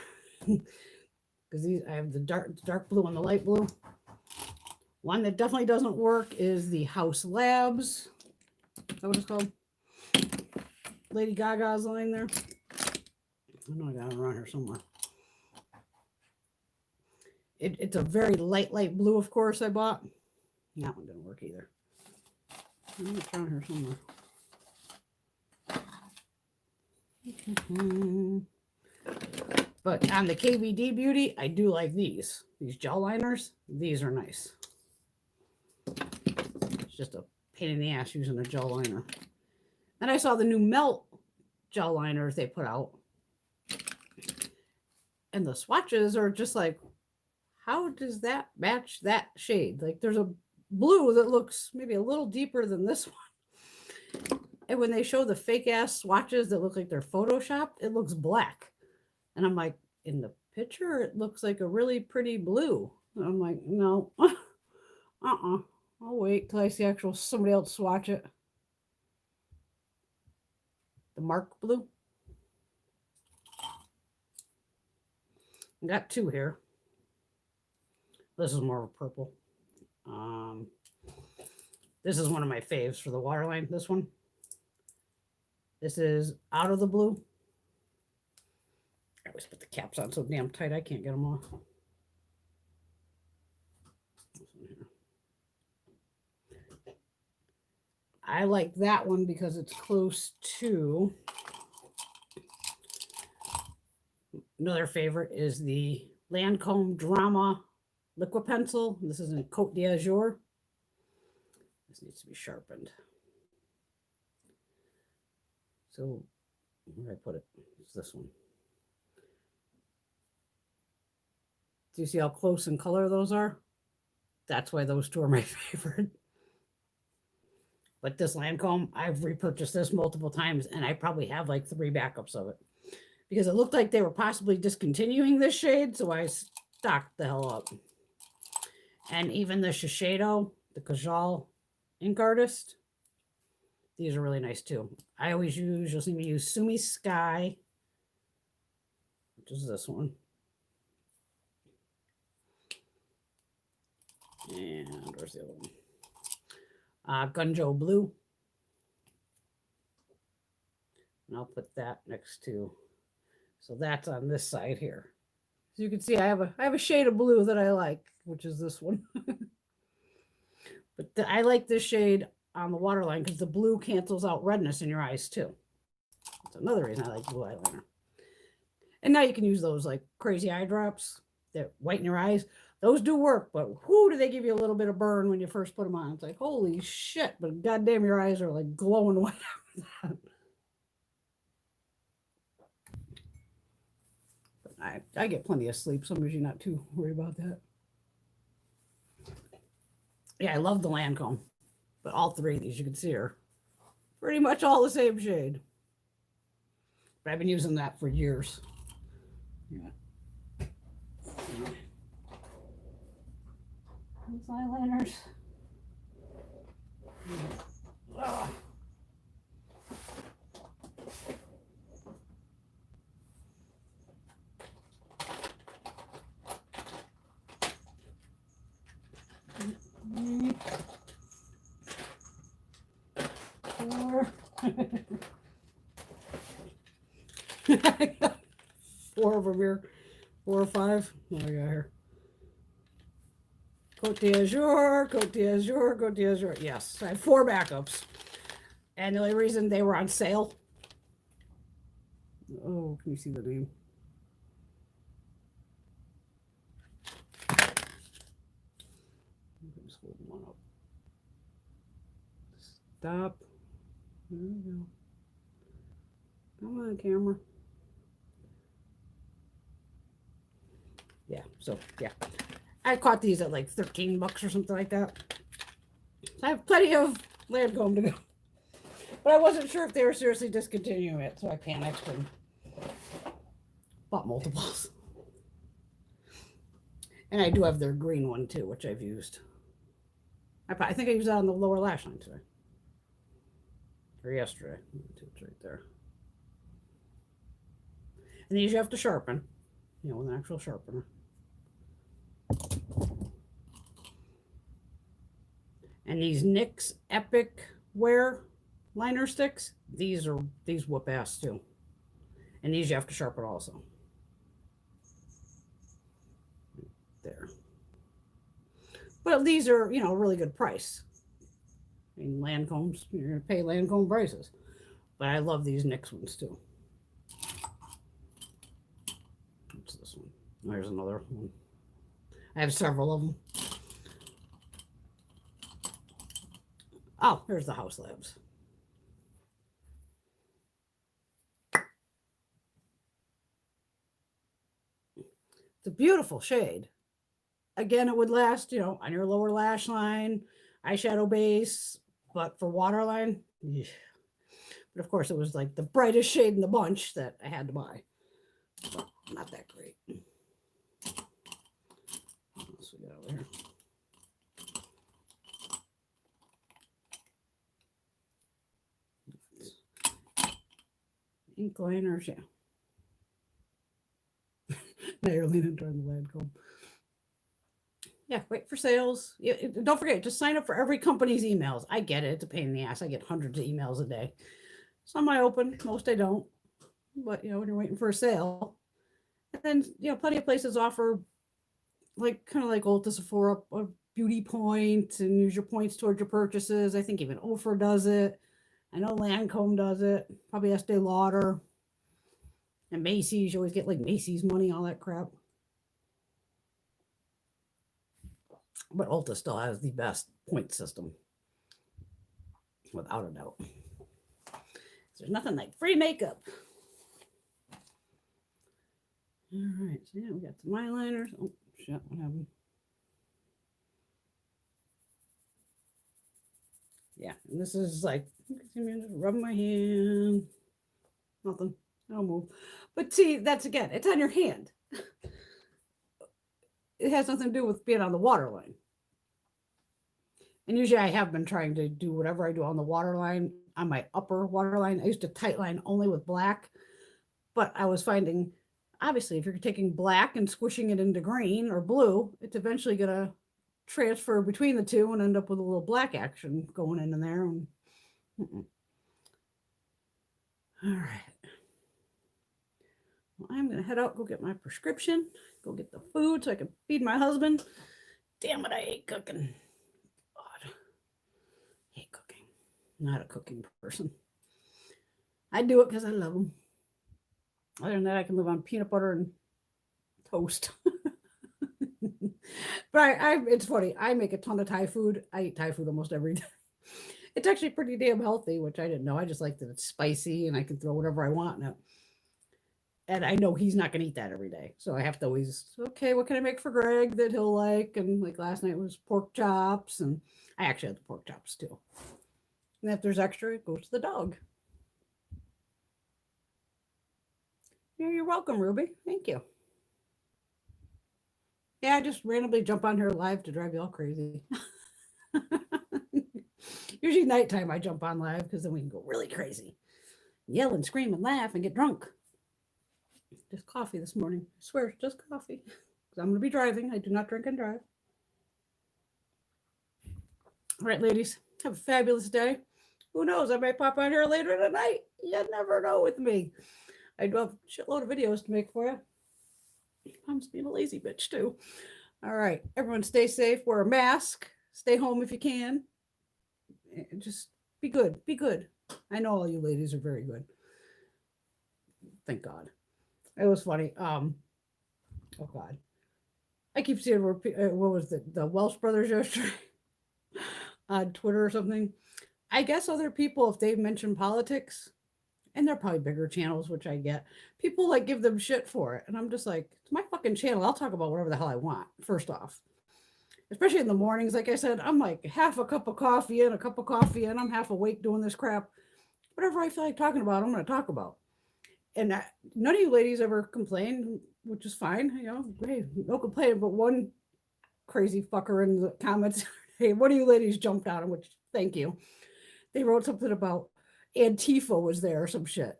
Because these, I have the dark blue and the light blue. One that definitely doesn't work is the House Labs. Is that what it's called? Lady Gaga's line there. I know I got it around here somewhere. It's a very light blue, of course, I bought. That one didn't work either. It's around here somewhere. But on the KVD Beauty, I do like these gel liners. These are nice. It's just a pain in the ass using a gel liner. And I saw the new Melt gel liners they put out. And the swatches are just like, how does that match that shade? Like there's a blue that looks maybe a little deeper than this one. And when they show the fake ass swatches that look like they're photoshopped, it looks black. And I'm like, in the picture, it looks like a really pretty blue. And I'm like, no, I'll wait till I see actual somebody else swatch it. The Marc blue. I got 2 here. This is more of a purple. This is one of my faves for the waterline. This one. This is Out of the Blue. I always put the caps on so damn tight I can't get them off. I like that one because it's close to. Another favorite is the Lancome Drama Liquid Pencil. This is in Côte d'Azur. This needs to be sharpened. So, where did I put it? It's this one. Do you see how close in color those are? That's why those 2 are my favorite. But this Lancome, I've repurchased this multiple times, and I probably have like 3 backups of it. Because it looked like they were possibly discontinuing this shade, so I stocked the hell up. And even the Shiseido, the Kajal Ink Artist, these are really nice too. I always use, you'll see me use Sumi Sky, which is this one. And where's the other one? Gunjo Blue. And I'll put that next to, so that's on this side here. So you can see I have a shade of blue that I like, which is this one. But I like this shade on the waterline because the blue cancels out redness in your eyes too. That's another reason I like blue eyeliner. And now you can use those like crazy eye drops that whiten your eyes. Those do work, but whoo, do they give you a little bit of burn when you first put them on. It's like, holy shit, but goddamn, your eyes are like glowing white after that. But I get plenty of sleep, so I'm usually not too worried about that. Yeah, I love the Lancome, but all 3 of these, you can see, are pretty much all the same shade. But I've been using that for years. Yeah. These eyeliners. Oh. 4 of them here. 4 or 5. What do I got here? Côte d'Azur, Côte d'Azur, Côte d'Azur. Yes, I have 4 backups. And the only reason they were on sale. Oh, can you see the name? Just hold one up. Stop. There we go. Come on, camera. Yeah, so yeah. I caught these at like $13 or something like that. So I have plenty of Lancome to go. But I wasn't sure if they were seriously discontinuing it, so I panicked and bought multiples. And I do have their green one too, which I've used. I think I used that on the lower lash line today. Or yesterday. It's right there. And these you have to sharpen, you know, with an actual sharpener. And these NYX Epic Wear liner sticks, these whoop ass too. And these you have to sharpen also. There. But these are, you know, a really good price. I mean, Lancome's, you're going to pay Lancome prices. But I love these NYX ones too. What's this one? There's another one. I have several of them. Oh, here's the House Labs. It's a beautiful shade. Again, it would last, you know, on your lower lash line, eyeshadow base, but for waterline, yeah. But of course, it was like the brightest shade in the bunch that I had to buy. But not that great. What else we got over here? Ink liners, yeah. Now you're leaning toward the Lancome. Yeah, wait for sales. Don't forget, just sign up for every company's emails. I get it. It's a pain in the ass. I get hundreds of emails a day. Some I open, most I don't. But, you know, when you're waiting for a sale. And then, you know, plenty of places offer, like, kind of like Ulta, Sephora, a beauty point and use your points towards your purchases. I think even Ofer does it. I know Lancome does it. Probably Estee Lauder. And Macy's. You always get, like, Macy's money, all that crap. But Ulta still has the best point system. Without a doubt. There's nothing like free makeup. All right, so yeah, we got some eyeliners. Oh, shit, what happened? Yeah, and this is like, you can see me just rubbing my hand. Nothing, I'll move. But see, that's again, it's on your hand. It has nothing to do with being on the waterline. And usually I have been trying to do whatever I do on the waterline, on my upper waterline. I used to tightline only with black, but I was finding, obviously, if you're taking black and squishing it into green or blue, it's eventually going to transfer between the two and end up with a little black action going in there. And, All right. Well, I'm going to head out, go get my prescription, go get the food so I can feed my husband. Damn it, I hate cooking. Hate cooking. Not a cooking person. I do it because I love them. Other than that, I can live on peanut butter and toast. But it's funny. I make a ton of Thai food. I eat Thai food almost every day. It's actually pretty damn healthy, which I didn't know. I just like that it's spicy and I can throw whatever I want in it. And I know he's not going to eat that every day. So I have to always, okay, what can I make for Greg that he'll like? And like last night was pork chops. And I actually had the pork chops too. And if there's extra, it goes to the dog. Yeah, you're welcome, Ruby. Thank you. Yeah, I just randomly jump on her live to drive you all crazy. Usually nighttime I jump on live because then we can go really crazy. Yell and scream and laugh and get drunk. Just coffee this morning. I swear, it's just coffee. Because I'm going to be driving. I do not drink and drive. All right, ladies. Have a fabulous day. Who knows? I might pop on here later tonight. You never know with me. I do have a shitload of videos to make for you. I'm just being a lazy bitch too. All right, everyone stay safe, wear a mask, stay home if you can. Just be good, be good. I know all you ladies are very good. Thank God. It was funny. Oh God. I keep seeing what was the Welsh brothers yesterday on Twitter or something. I guess other people, if they mention politics, and they're probably bigger channels, which I get, people like give them shit for it. And I'm just like, it's my fucking channel. I'll talk about whatever the hell I want, first off. Especially in the mornings, like I said, I'm like half a cup of coffee in, a cup of coffee in, I'm half awake doing this crap. Whatever I feel like talking about, I'm going to talk about. And none of you ladies ever complained, which is fine. You know, hey, no complaint. But one crazy fucker in the comments, hey, one of you ladies jumped on him, which thank you. They wrote something about Antifa was there or some shit.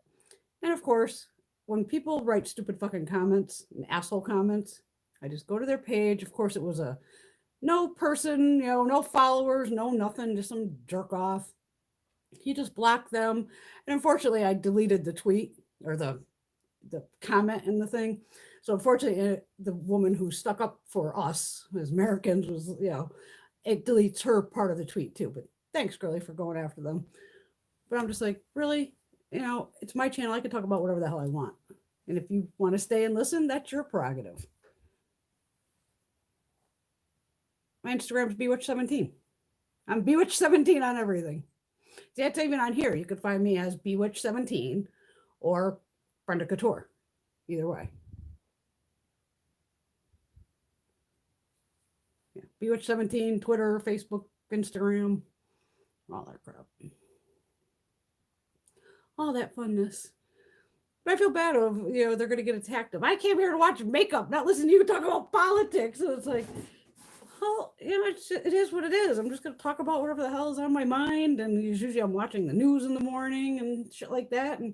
And of course, when people write stupid fucking comments and asshole comments, I just go to their page. Of course, it was a no person, you know, no followers, no nothing, just some jerk off. He just blocked them. And unfortunately, I deleted the tweet or the comment in the thing. So unfortunately, the woman who stuck up for us as Americans was, you know, it deletes her part of the tweet too. But thanks, girlie, for going after them. But I'm just like, really? You know, it's my channel. I can talk about whatever the hell I want. And if you want to stay and listen, that's your prerogative. My Instagram's Bewitch17. I'm Bewitch17 on everything. See, that's even on here. You could find me as Bewitch17 or Brenda Couture. Either way. Yeah. Bewitch17, Twitter, Facebook, Instagram, all that crap. All that funness. But I feel bad of, you know, they're going to get attacked. I came here to watch makeup, not listen to you talk about politics. So it's like, well, you know, it is what it is. I'm just going to talk about whatever the hell is on my mind. And usually I'm watching the news in the morning and shit like that. And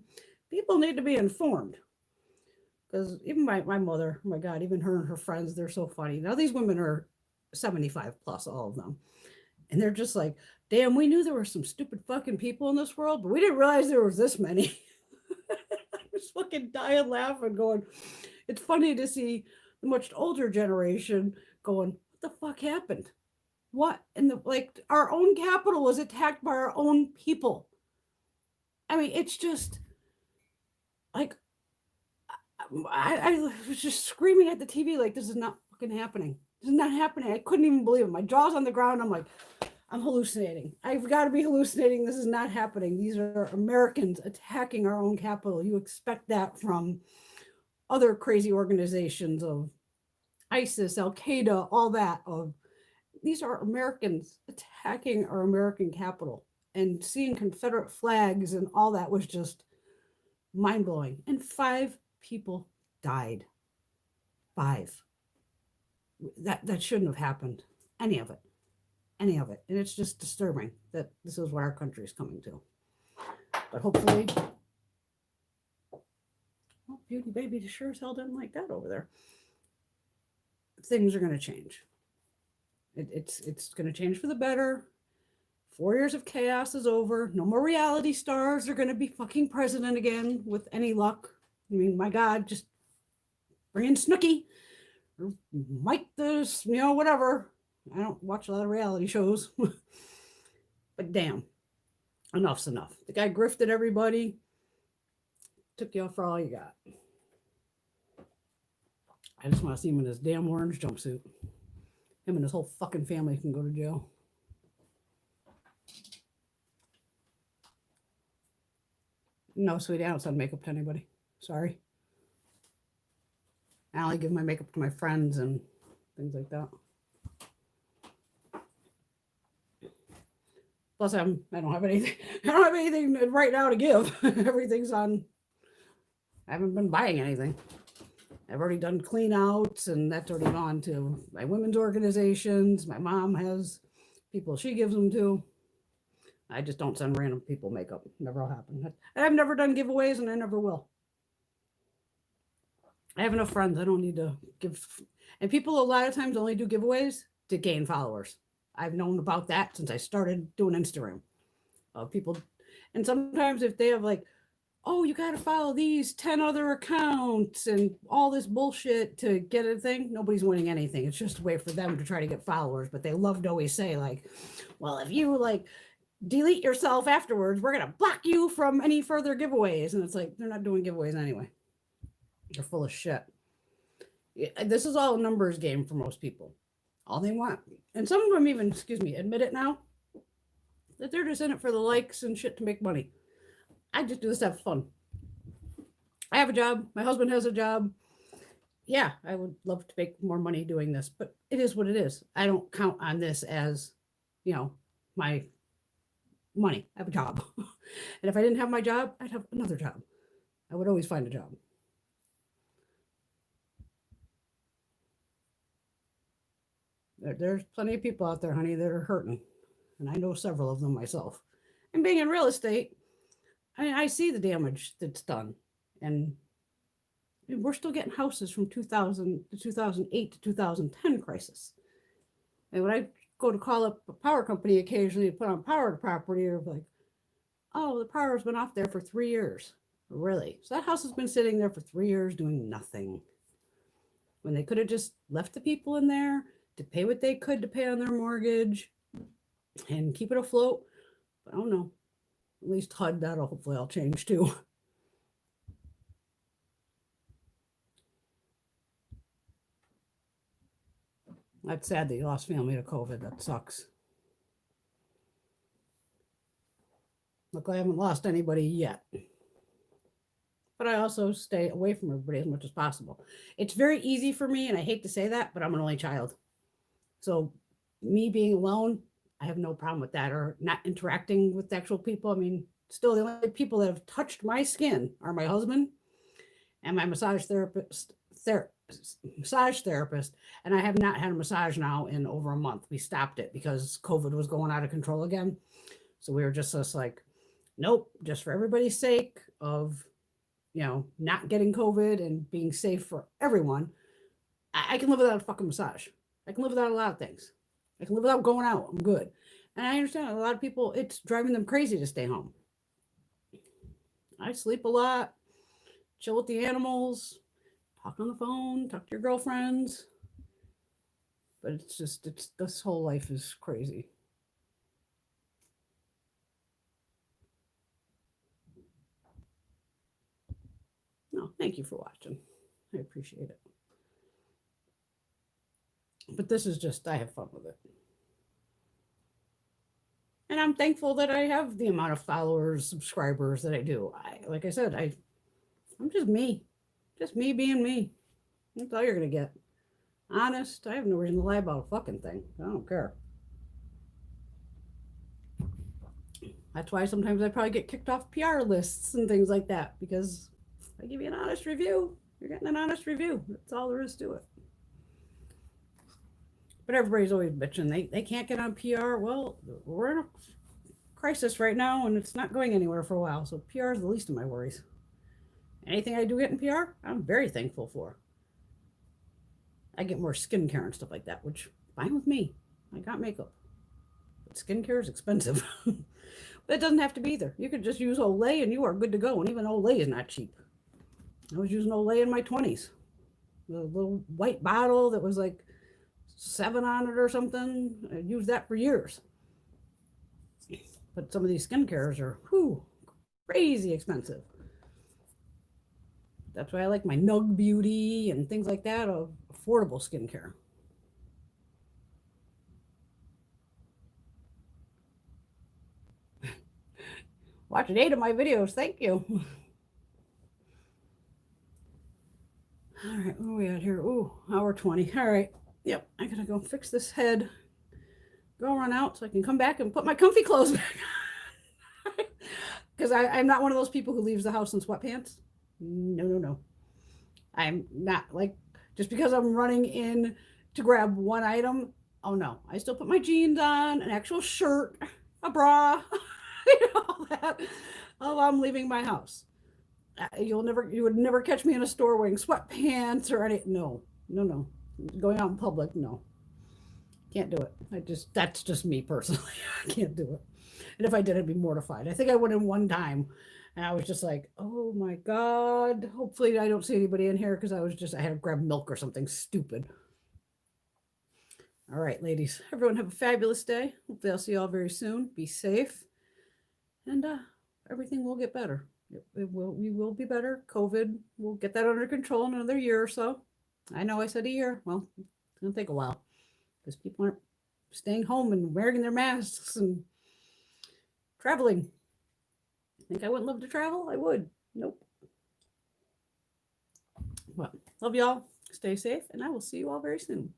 people need to be informed. Because even my mother, oh my God, even her and her friends, they're so funny. Now these women are 75 plus, all of them. And they're just like, damn, we knew there were some stupid fucking people in this world, but we didn't realize there was this many. I was fucking dying laughing, going, it's funny to see the much older generation going, what the fuck happened? What? And like our own capital was attacked by our own people. I mean, it's just like, I was just screaming at the TV like, this is not fucking happening. This is not happening. I couldn't even believe it. My jaw's on the ground. I'm like, I'm hallucinating. I've got to be hallucinating. This is not happening. These are Americans attacking our own capital. You expect that from other crazy organizations of ISIS, Al-Qaeda, all that. These are Americans attacking our American capital. And seeing Confederate flags and all that was just mind-blowing. And 5 people died. 5. That shouldn't have happened. Any of it. And it's just disturbing that this is what our country is coming to. But hopefully, well, Beauty Baby sure as hell didn't like that over there. Things are going to change. It's going to change for the better. 4 years of chaos is over. No more reality stars are going to be fucking president again with any luck. I mean, my God, just bring in Snooki or Mike this, you know, whatever. I don't watch a lot of reality shows. But damn, enough's enough. The guy grifted everybody. Took you off for all you got. I just want to see him in his damn orange jumpsuit. Him and his whole fucking family can go to jail. No, sweetie, I don't send makeup to anybody. Sorry. I only give my makeup to my friends and things like that. Plus, I don't have anything. I don't have anything right now to give. Everything's on. I haven't been buying anything. I've already done clean outs, and that's already gone to my women's organizations. My mom has people she gives them to. I just don't send random people makeup. Never will happen. I've never done giveaways, and I never will. I have enough friends. I don't need to give. And people a lot of times only do giveaways to gain followers. I've known about that since I started doing Instagram. People, and sometimes if they have like oh, you got to follow these 10 other accounts and all this bullshit to get a thing. Nobody's winning anything. It's just a way for them to try to get followers. But they love to always say, like, well, if you like delete yourself afterwards, we're going to block you from any further giveaways. And it's like, they're not doing giveaways anyway. They're full of shit. This is all a numbers game for most people. All they want. And some of them even, admit it now, that they're just in it for the likes and shit to make money. I just do this to have fun. I have a job. My husband has a job. Yeah, I would love to make more money doing this, but it is what it is. I don't count on this as, my money. I have a job. And if I didn't have my job, I'd have another job. I would always find a job. There's plenty of people out there, honey, that are hurting. And I know several of them myself. And being in real estate, I mean, I see the damage that's done. And we're still getting houses from 2000 to 2008 to 2010 crisis. And when I go to call up a power company occasionally to put on power to property, they're like, oh, the power's been off there for 3 years. Really? So that house has been sitting there for 3 years doing nothing. When they could have just left the people in there to pay what they could to pay on their mortgage and keep it afloat. But I don't know. At least HUD, that'll hopefully all change too. That's sad that you lost family to COVID. That sucks. Luckily, I haven't lost anybody yet. But I also stay away from everybody as much as possible. It's very easy for me, and I hate to say that, but I'm an only child. So me being alone, I have no problem with that, or not interacting with actual people. I mean, still the only people that have touched my skin are my husband and my massage therapist, and I have not had a massage now in over a month. We stopped it because COVID was going out of control again. So we were just like, nope, just for everybody's sake of, not getting COVID and being safe for everyone, I can live without a fucking massage. I can live without a lot of things. I can live without going out. I'm good. And I understand a lot of people, it's driving them crazy to stay home. I sleep a lot, chill with the animals, talk on the phone, talk to your girlfriends. But this whole life is crazy. No, thank you for watching. I appreciate it. But this is just, I have fun with it. And I'm thankful that I have the amount of followers, subscribers that I do. Like I said, I'm just me. Just me being me. That's all you're going to get. Honest, I have no reason to lie about a fucking thing. I don't care. That's why sometimes I probably get kicked off PR lists and things like that, because I give you an honest review. You're getting an honest review. That's all there is to it. But everybody's always bitching. They can't get on PR. Well, we're in a crisis right now, and it's not going anywhere for a while. So PR is the least of my worries. Anything I do get in PR, I'm very thankful for. I get more skincare and stuff like that, which fine with me. I got makeup. But skincare is expensive. But it doesn't have to be either. You could just use Olay and you are good to go. And even Olay is not cheap. I was using Olay in my 20s. The little white bottle that was like 7 on it or something. I used that for years. But some of these skincares are crazy expensive. That's why I like my Nug Beauty and things like that of affordable skincare. Watching 8 of my videos. Thank you. All right, where are we at here? Ooh, hour 20. All right. Yep, I gotta go fix this head. Go run out so I can come back and put my comfy clothes back on. Because I'm not one of those people who leaves the house in sweatpants. No. I'm not, like, just because I'm running in to grab one item. Oh no, I still put my jeans on, an actual shirt, a bra, all that, while I'm leaving my house. You would never catch me in a store wearing sweatpants or anything. No. Going out in public, no. Can't do it. That's just me personally. I can't do it. And if I did, I'd be mortified. I think I went in one time and I was just like, oh my God, hopefully I don't see anybody in here because I had to grab milk or something stupid. All right, ladies, everyone have a fabulous day. Hopefully I'll see you all very soon. Be safe. And everything will get better. We will be better. COVID, we'll get that under control in another year or so. I know I said a year. Well, it's going to take a while because people aren't staying home and wearing their masks and traveling. Think I wouldn't love to travel? I would. Nope. Well, love y'all. Stay safe, and I will see you all very soon.